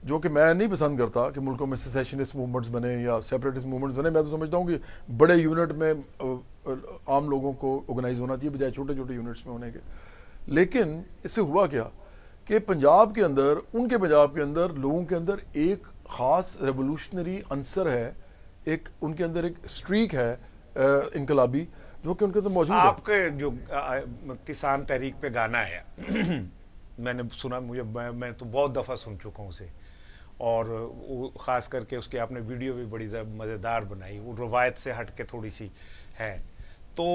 جو کہ میں نہیں پسند کرتا کہ ملکوں میں سیسیشنسٹ موومنٹس بنے یا سیپریٹسٹ موومنٹس بنے۔ میں تو سمجھتا ہوں کہ بڑے یونٹ میں عام لوگوں کو آرگنائز ہونا چاہیے بجائے چھوٹے چھوٹے یونٹس میں ہونے کے۔ لیکن اس سے ہوا کیا کہ پنجاب کے اندر، ان کے پنجاب کے اندر لوگوں کے اندر ایک خاص ریولوشنری عنصر ہے، ایک ان کے اندر ایک سٹریک ہے انقلابی، جو کہ ان کے اندر موجود ہے۔ آپ کے جو کسان تحریک پہ گانا ہے میں نے سنا، میں تو بہت دفعہ سن چکا ہوں اسے، اور خاص کر کے اس کے آپ نے ویڈیو بھی بڑی مزیدار بنائی، وہ روایت سے ہٹ کے تھوڑی سی ہے۔ تو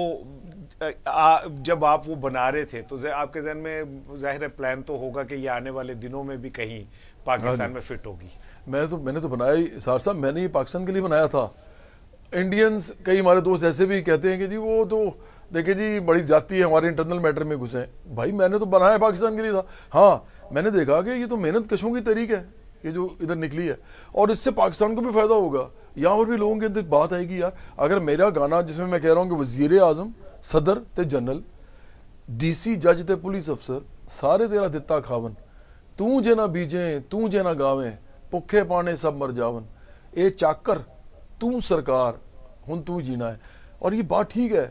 جب آپ وہ بنا رہے تھے تو آپ کے ذہن میں ظاہر پلان تو ہوگا کہ یہ آنے والے دنوں میں بھی کہیں پاکستان میں فٹ ہوگی۔ میں نے تو بنایا ہی سار صاحب، میں نے یہ پاکستان کے لیے بنایا تھا۔ انڈینز کئی ہمارے دوست ایسے بھی کہتے ہیں کہ جی وہ تو دیکھیں جی بڑی زیادتی ہے، ہمارے انٹرنل میٹر میں گھسے ہیں۔ بھائی میں نے تو بنایا پاکستان کے لیے تھا۔ ہاں میں نے دیکھا کہ یہ تو محنت کشوں کی تحریک ہے، یہ جو ادھر نکلی ہے، اور اس سے پاکستان کو بھی فائدہ ہوگا، یہاں اور بھی لوگوں کے اندر بات آئے گی۔ یار اگر میرا گانا جس میں کہہ رہا ہوں کہ وزیر اعظم، صدر تے جنرل، ڈی سی، جج تے پولیس افسر سارے تیرا دتا کھاون، تو جے نہ بیجیں تو جے نہ گاویں، پکھے پانے سب مر جاون، اے چاکر تو سرکار ہن تو جینا ہے۔ اور یہ بات ٹھیک ہے۔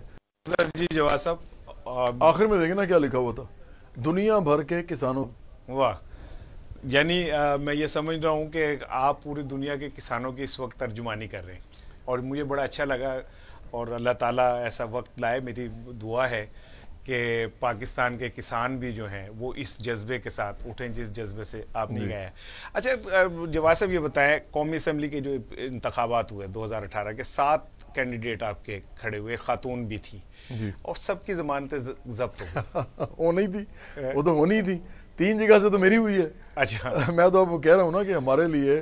جی جواد صاحب، آخر میں دیکھیں نا کیا لکھا ہوا تھا، دنیا بھر کے کسانوں۔ واہ، یعنی میں یہ سمجھ رہا ہوں کہ آپ پوری دنیا کے کسانوں کی اس وقت ترجمانی کر رہے ہیں، اور مجھے بڑا اچھا لگا، اور اللہ تعالیٰ ایسا وقت لائے، میری دعا ہے کہ پاکستان کے کسان بھی جو ہیں وہ اس جذبے کے ساتھ اٹھیں جس جذبے سے آپ نے گئے ہیں. اچھا جواد صاحب یہ بتائیں, قومی اسمبلی کے جو انتخابات ہوئے 2018 کے 7 کینڈیڈیٹ آپ کے کھڑے ہوئے, خاتون بھی تھی اور سب کی ضمانتیں ضبط ہو نہیں تھی, وہ تو ہونی تھی. 3 جگہ سے تو میری ہوئی ہے. اچھا میں تو آپ کو کہہ رہا ہوں نا کہ ہمارے لیے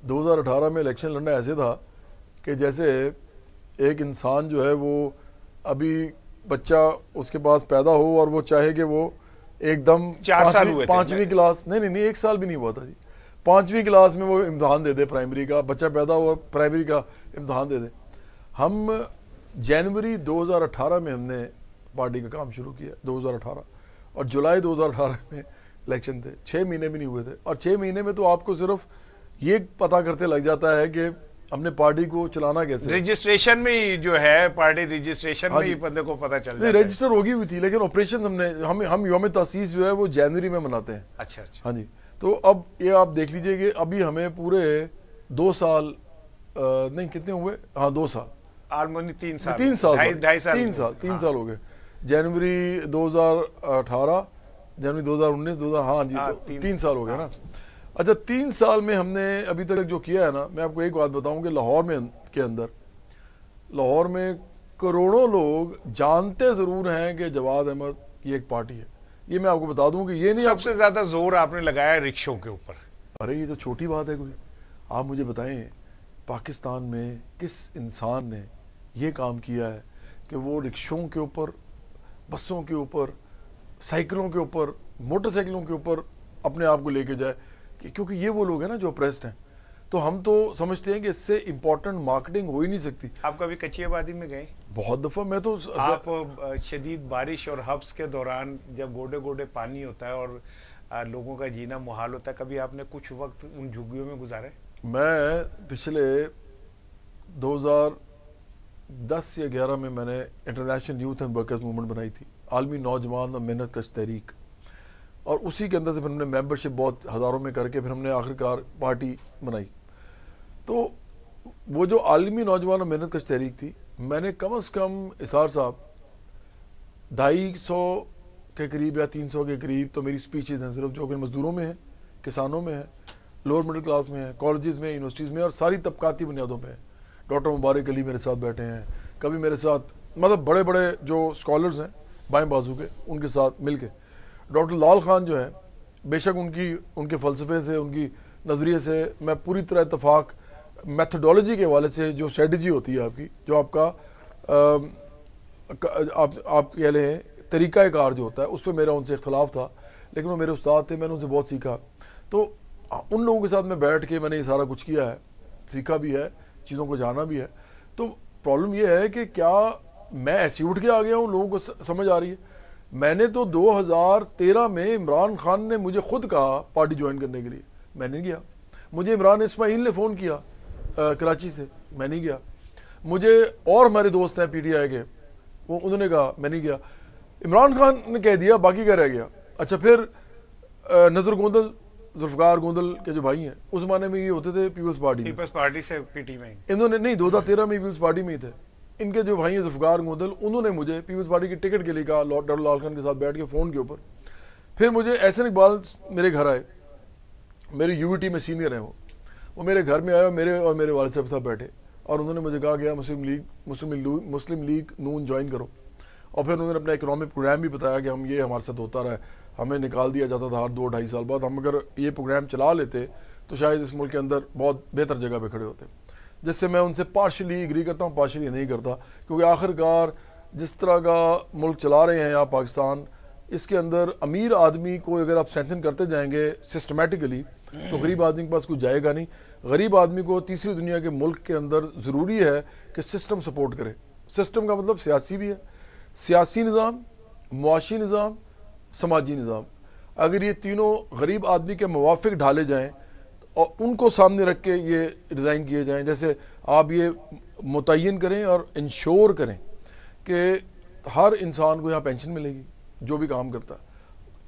2018 میں الیکشن لڑنا ایسے تھا کہ جیسے ایک انسان جو ہے وہ ابھی بچہ اس کے پاس پیدا ہو اور وہ چاہے کہ وہ ایک دم 4 سال ہوئے 5ویں کلاس, نہیں 1 سال بھی نہیں ہوا تھا جی, 5ویں کلاس میں وہ امتحان دے دے پرائمری کا, بچہ پیدا ہوا پرائمری کا امتحان دے دے. ہم جنوری 2018 میں ہم نے پارٹی کا کام شروع کیا 2018, اور جولائی 2018 میں الیکشن تھے. 6 مہینے بھی نہیں ہوئے تھے, اور 6 مہینے میں تو آپ کو صرف یہ پتا کرتے لگ جاتا ہے کہ ہم نے پارٹی کو چلانا کیسے. رجسٹریشن میں ہی جو ہے پارٹی رجسٹریشن میں ہی بندے کو پتا چل جاتا ہے. رجسٹر ہوگی ہوئی تھی, لیکن آپریشن ہم یوم تاسیس جو ہے وہ جنوری میں مناتے ہیں. اچھا ہاں جی. تو اب یہ آپ دیکھ لیجئے کہ ابھی ہمیں پورے 2 سال نہیں کتنے ہوئے, ہاں 2 سال, آلموسٹ 3 سال 3 سال ہو گئے. جنوری 2018, جنوری 2019, ہاں جی 3 سال ہو گئے نا. اچھا 3 سال میں ہم نے ابھی تک جو کیا ہے نا, میں آپ کو ایک بات بتاؤں کہ لاہور میں کے اندر, لاہور میں کروڑوں لوگ جانتے ضرور ہیں کہ جواد احمد یہ ایک پارٹی ہے. یہ میں آپ کو بتا دوں کہ یہ نہیں, سب سے زیادہ زور آپ نے لگایا رکشوں کے اوپر. ارے یہ تو چھوٹی بات ہے کوئی. آپ مجھے بتائیں پاکستان میں کس انسان نے یہ کام کیا ہے کہ وہ رکشوں کے اوپر, بسوں کے اوپر, سائیکلوں کے اوپر, موٹر سائیکلوں کے اوپر اپنے آپ کو لے کے جائے, کیونکہ یہ وہ لوگ ہیں نا جو اپریسڈ ہیں. تو ہم تو سمجھتے ہیں کہ اس سے امپورٹنٹ مارکیٹنگ ہو ہی نہیں سکتی. آپ کبھی کچی آبادی میں گئے؟ بہت دفعہ. میں تو آپ شدید بارش اور حبس کے دوران جب گوڈے گوڈے پانی ہوتا ہے اور لوگوں کا جینا محال ہوتا ہے, کبھی آپ نے کچھ وقت ان جھگیوں میں گزارے؟ میں پچھلے 2010 یا 11 میں نے international youth and workers movement بنائی تھی, عالمی نوجوان اور محنت کش تحریک, اور اسی کے اندر سے پھر ہم نے ممبرشپ بہت ہزاروں میں کر کے پھر ہم نے آخرکار پارٹی بنائی. تو وہ جو عالمی نوجوان اور محنت کش تحریک تھی, میں نے کم از کم اسار صاحب 250 کے قریب یا 300 کے قریب تو میری سپیچز ہیں صرف, جو کہ مزدوروں میں ہیں, کسانوں میں ہیں, لوور مڈل کلاس میں ہیں, کالجز میں, یونیورسٹیز میں, اور ساری طبقاتی بنیادوں پہ ہیں. ڈاکٹر مبارک علی میرے ساتھ بیٹھے ہیں, کبھی میرے ساتھ مطلب بڑے بڑے جو اسکالرز ہیں بائیں بازو کے, ان کے ساتھ مل کے. ڈاکٹر لال خان جو ہیں, بے شک ان کے فلسفے سے, ان کی نظریے سے میں پوری طرح اتفاق, میتھڈولوجی کے حوالے سے جو اسٹریٹجی ہوتی ہے آپ کی, جو آپ کا آپ کہہ لیں طریقہ کار جو ہوتا ہے, اس پہ میرا ان سے اختلاف تھا, لیکن وہ میرے استاد تھے, میں نے ان سے بہت سیکھا. تو ان لوگوں کے ساتھ میں بیٹھ کے میں نے یہ سارا کچھ کیا ہے, سیکھا بھی ہے, چیزوں کو جانا بھی ہے. تو پرابلم یہ ہے کہ کیا میں ایسے اٹھ کے آ گیا ہوں, لوگوں کو سمجھ آ رہی ہے. میں نے تو 2013 میں عمران خان نے مجھے خود کہا پارٹی جوائن کرنے کے لیے, میں نہیں گیا. مجھے عمران اسماعیل نے فون کیا کراچی سے, میں نہیں گیا. مجھے اور ہمارے دوست ہیں پی ٹی آئی کے, انہوں نے کہا, میں نہیں گیا. عمران خان نے کہہ دیا, باقی کیا رہ گیا. اچھا پھر نظر گوندل, ذوالفقار گوندل کے جو بھائی ہیں, اس زمانے میں یہ ہوتے تھے پیپلز پارٹی سے پی ٹی میں, انہوں نے نہیں 2013 میں پیپلز پارٹی میں ہی تھے. ان کے جو بھائی ہیں ذوالفقار گوندل, انہوں نے مجھے پیپلز پارٹی کی ٹکٹ کے لیے کہا, ڈاکٹر لال خان کے ساتھ بیٹھ کے فون کے اوپر. پھر مجھے احسن اقبال میرے گھر آئے, میری یو ٹی میں سینئر ہیں وہ میرے گھر میں آئے اور میرے والد صاحب ساتھ بیٹھے, اور انہوں نے مجھے کہا کہ مسلم لیگ نون جوائن کرو. اور پھر انہوں نے اپنا اکنامک پروگرام بھی بتایا کہ ہم یہ ہمارے ساتھ ہوتا رہا ہے, ہمیں نکال دیا جاتا تھا ہر 2-2.5 سال بعد, ہم اگر یہ پروگرام چلا لیتے تو شاید اس ملک کے اندر بہت بہتر جگہ پہ کھڑے ہوتے. جس سے میں ان سے پارشلی ایگری کرتا ہوں, پارشلی نہیں کرتا, کیونکہ آخرکار جس طرح کا ملک چلا رہے ہیں آپ پاکستان, اس کے اندر امیر آدمی کو اگر آپ اسٹرینتھن کرتے جائیں گے سسٹمیٹیکلی تو غریب آدمی کے پاس کچھ جائے گا نہیں. غریب آدمی کو تیسری دنیا کے ملک کے اندر ضروری ہے کہ سسٹم سپورٹ کرے. سسٹم کا مطلب سیاسی بھی ہے, سیاسی نظام, معاشی نظام, سماجی نظام. اگر یہ تینوں غریب آدمی کے موافق ڈھالے جائیں اور ان کو سامنے رکھ کے یہ ڈیزائن کیے جائیں, جیسے آپ یہ متعین کریں اور انشور کریں کہ ہر انسان کو یہاں پینشن ملے گی جو بھی کام کرتا ہے,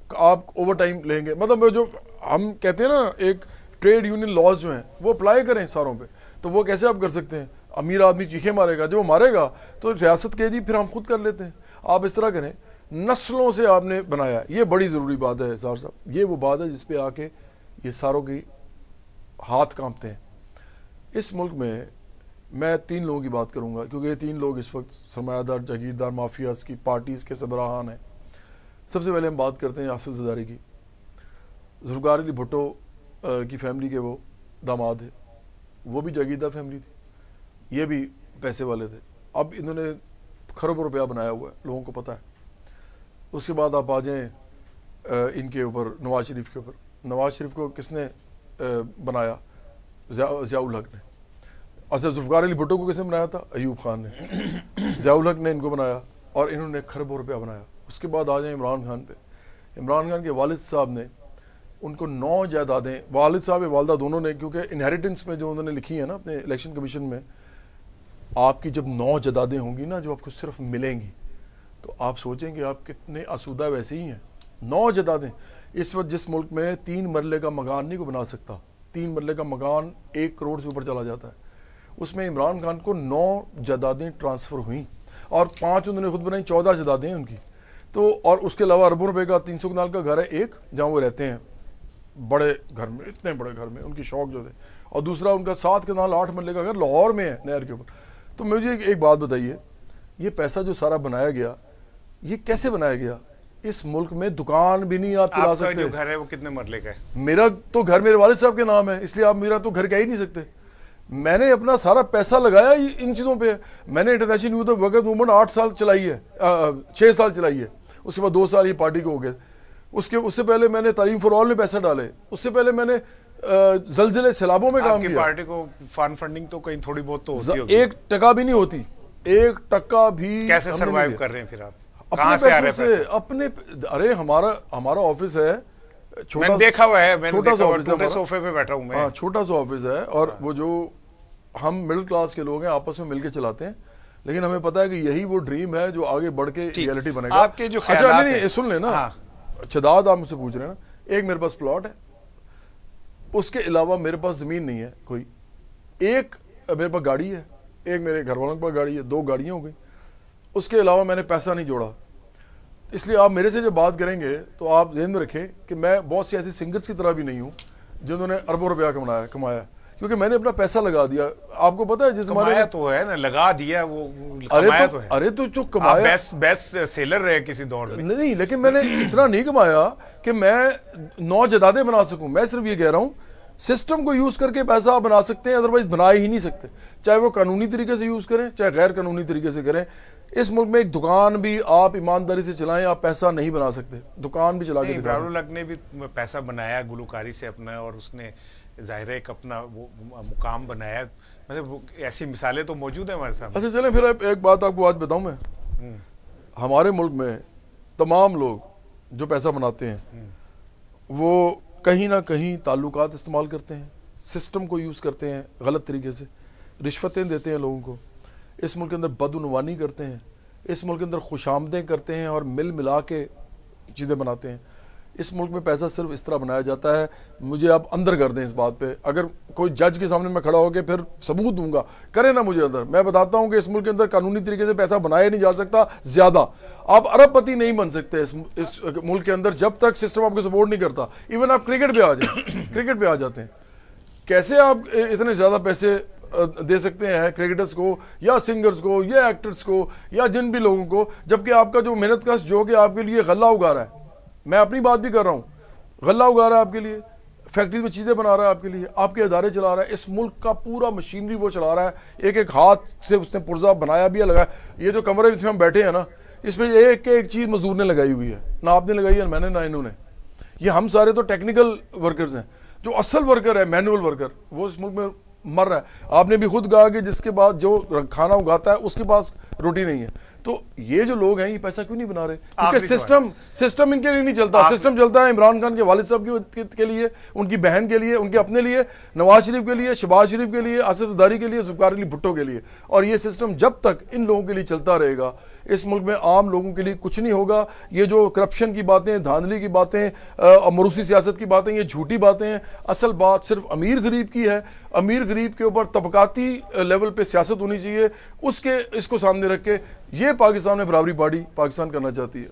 آپ اوور ٹائم لیں گے, مطلب جو ہم کہتے ہیں نا ایک ٹریڈ یونین لاز جو ہیں وہ اپلائی کریں ساروں پہ. تو وہ کیسے آپ کر سکتے ہیں؟ امیر آدمی چیخے مارے گا, جب وہ مارے گا تو ریاست کے جی پھر ہم خود کر لیتے ہیں. آپ اس طرح کریں, نسلوں سے آپ نے بنایا ہے. یہ بڑی ضروری بات ہے سار صاحب, یہ وہ بات ہے جس پہ آ کے یہ ساروں کی ہاتھ کانپتے ہیں. اس ملک میں 3 لوگوں کی بات کروں گا کیونکہ یہ 3 لوگ اس وقت سرمایہ دار جاگیردار مافیاز کی پارٹیز کے سربراہان ہیں. سب سے پہلے ہم بات کرتے ہیں آصف زرداری کی. ذوالفقار علی بھٹو کی فیملی کے وہ داماد ہے, وہ بھی جاگیردار فیملی تھی, یہ بھی پیسے والے تھے. اب انہوں نے کھربوں روپیہ بنایا ہوا ہے, لوگوں کو پتہ ہے. اس کے بعد آپ آ جائیں ان کے اوپر, نواز شریف کے اوپر. نواز شریف کو کس نے بنایا؟ ضیاء الحق نے. اچھا, ذوالفقار علی بھٹو کو کس نے بنایا تھا؟ ایوب خان نے. ضیاء الحق نے ان کو بنایا اور انہوں نے کھربوں روپیہ بنایا. اس کے بعد آ جائیں عمران خان پہ. عمران خان کے والد صاحب نے ان کو 9 جائیدادیں, والد صاحب والدہ دونوں نے, کیونکہ انہیریٹنس میں جو انہوں نے لکھی ہے نا اپنے الیکشن کمیشن میں, آپ کی جب 9 جائیدادیں ہوں گی نا جو آپ کو صرف ملیں گی, تو آپ سوچیں کہ آپ کتنے آسودہ ویسے ہی ہیں. 9 جائیدادیں. اس وقت جس ملک میں 3 مرلے کا مکان نہیں کو بنا سکتا, 3 مرلے کا مکان 1 کروڑ سے اوپر چلا جاتا ہے, اس میں عمران خان کو 9 جائیدادیں ٹرانسفر ہوئیں اور 5 انہوں نے خود بنائی, 14 جائیدادیں ہیں ان کی. تو اور اس کے علاوہ اربوں روپے کا 300 کنال کا گھر ہے ایک جہاں وہ رہتے ہیں, بڑے گھر میں, اتنے بڑے گھر میں, ان کی شوق جو تھے. اور دوسرا ان کا 7 کنال 8 مرلے کا گھر لاہور میں ہے, نہر کے اوپر. تو مجھے ایک بات بتائیے, یہ پیسہ جو سارا بنایا گیا یہ کیسے بنایا گیا؟ اس ملک میں دکان بھی نہیں آپ چلا سکتے. آپ کا جو گھر ہے وہ کتنے مرلے کا ہے؟ میرا تو گھر میرے والد صاحب کے نام ہے, اس لیے آپ میرا تو گھر کہہ ہی نہیں سکتے. میں نے اپنا سارا پیسہ لگایا ان چیزوں پہ. میں نے international youth of workers movement 8 سال چلائی ہے, 6 سال چلائی ہے. اس کے بعد 2 سال یہ پارٹی کو ہو گئے. اس سے پہلے میں نے تعلیم فار آل میں پیسے ڈالے. اس سے پہلے میں نے زلزلے سیلابوں میں کام کیا. آپ کی پارٹی کو فن فنڈنگ تو کہیں تھوڑی بہت تو ہوتی ہوگی. 1 ٹکا بھی نہیں ہوتی, 1 ٹکا بھی. کیسے سروائیو کر رہے ہیں پھر آپ؟ کہاں سے آ رہے ہیں پیسے؟ اپنے ارے ہمارا آفس ہے, میں نے دیکھا ہوا ہے, میں نے دیکھا ہوا ہے, ٹوٹے صوفے پہ بیٹھا ہوں میں. ہاں, چھوٹا سا آفس ہے, اور وہ جو ہم مڈل کلاس کے لوگ ہیں آپس میں مل کے چلاتے ہیں. لیکن ہمیں پتا ہے کہ یہی وہ ڈریم ہے جو آگے بڑھ کے ریئلٹی بنے گا. آپ کے جو خیالات ہیں, سن لیں نا, شداد آپ مجھ سے پوچھ رہے ہیں نا. ایک میرے پاس پلاٹ ہے, اس کے علاوہ میرے پاس زمین نہیں ہے کوئی. ایک میرے پاس گاڑی ہے, ایک میرے گھر والوں کے پاس گاڑی ہے, 2 گاڑیاں ہو گئی. اس کے علاوہ میں نے پیسہ نہیں جوڑا. اس لیے آپ میرے سے جب بات کریں گے تو آپ ذہن میں رکھیں کہ میں بہت سی ایسی سنگرز کی طرح بھی نہیں ہوں جنہوں نے اربوں روپیہ کمایا, کیونکہ میں نے اپنا پیسہ لگا دیا. آپ کو پتا ہے جس زمانے میں تو ہے نا, لگا دیا وہ, کمایا تو ہے. ارے تو جو کمایا, بیسٹ سیلر رہے کسی دور میں. نہیں, لیکن میں نے اتنا نہیں کمایا کہ میں 9 جائیدادیں بنا سکوں. میں صرف یہ کہہ رہا ہوں سسٹم کو یوز کر کے پیسہ آپ بنا سکتے ہیں, ادروائز بنا ہی نہیں سکتے. چاہے وہ قانونی طریقے سے یوز کریں چاہے غیر قانونی طریقے سے کریں. اس ملک میں ایک دکان بھی آپ ایمانداری سے چلائیں, آپ پیسہ نہیں بنا سکتے. دکان بھی چلا کے عمران الحق نے بھی پیسہ بنایا گلوکاری سے اپنا, اور اس نے ظاہر ہے ایک اپنا وہ مقام بنایا. مطلب ایسی مثالیں تو موجود ہیں ہمارے سامنے. اچھا چلیں, پھر ایک بات آپ کو آج بتاؤں میں. ہمارے ملک میں تمام لوگ جو پیسہ بناتے ہیں وہ کہیں نہ کہیں تعلقات استعمال کرتے ہیں, سسٹم کو یوز کرتے ہیں غلط طریقے سے, رشوتیں دیتے ہیں لوگوں کو, اس ملک کے اندر بدعنوانی کرتے ہیں, اس ملک کے اندر خوش آمدیں کرتے ہیں اور مل ملا کے چیزیں بناتے ہیں. اس ملک میں پیسہ صرف اس طرح بنایا جاتا ہے. مجھے آپ اندر کر دیں اس بات پہ, اگر کوئی جج کے سامنے میں کھڑا ہو کے پھر ثبوت دوں گا, کریں نا مجھے اندر. میں بتاتا ہوں کہ اس ملک کے اندر قانونی طریقے سے پیسہ بنایا نہیں جا سکتا زیادہ. آپ ارب پتی نہیں بن سکتے اس ملک کے اندر جب تک سسٹم آپ کو سپورٹ نہیں کرتا. ایون آپ کرکٹ پہ آ جائیں, کرکٹ پہ آ جاتے ہیں, کیسے آپ اتنے زیادہ پیسے دے سکتے ہیں کرکٹرز کو یا سنگرز کو یا ایکٹرز کو یا جن بھی لوگوں کو, جبکہ آپ کا جو محنت کش جو کہ آپ کے لیے غلہ اگا رہا ہے, میں اپنی بات بھی کر رہا ہوں, غلہ اگا رہا ہے آپ کے لیے, فیکٹری میں چیزیں بنا رہا ہے آپ کے لیے, آپ کے ادارے چلا رہا ہے, اس ملک کا پورا مشینری وہ چلا رہا ہے. ایک ایک ہاتھ سے اس نے پرزہ بنایا بھی ہے, لگایا. یہ جو کمرے جس میں ہم بیٹھے ہیں نا, اس میں ایک ایک چیز مزدور نے لگائی ہوئی ہے, نہ آپ نے لگائی ہے, میں نے, نہ انہوں نے. یہ ہم سارے تو ٹیکنیکل ورکرز ہیں. جو اصل ورکر ہے مینول ورکر, وہ اس ملک میں مر رہا ہے. آپ نے بھی خود کہا کہ جس کے بعد جو کھانا اگاتا ہے اس کے پاس روٹی نہیں ہے. تو یہ جو لوگ ہیں یہ پیسہ کیوں نہیں بنا رہے؟ کیونکہ سسٹم ان کے لیے نہیں چلتا. سسٹم چلتا ہے عمران خان کے والد صاحب کے لیے, ان کی بہن کے لیے, ان کے اپنے لیے, نواز شریف کے لیے, شہباز شریف کے لیے, آصف زرداری کے لیے, ذوالفقار علی بھٹو کے لیے. اور یہ سسٹم جب تک ان لوگوں کے لیے چلتا رہے گا اس ملک میں عام لوگوں کے لیے کچھ نہیں ہوگا. یہ جو کرپشن کی باتیں, دھاندلی کی باتیں, موروثی سیاست کی باتیں, یہ جھوٹی باتیں ہیں. اصل بات صرف امیر غریب کی ہے. امیر غریب کے اوپر طبقاتی لیول پہ سیاست ہونی چاہیے. اس کو سامنے رکھ کے یہ پاکستان میں برابری پارٹی پاکستان کرنا چاہتی ہے.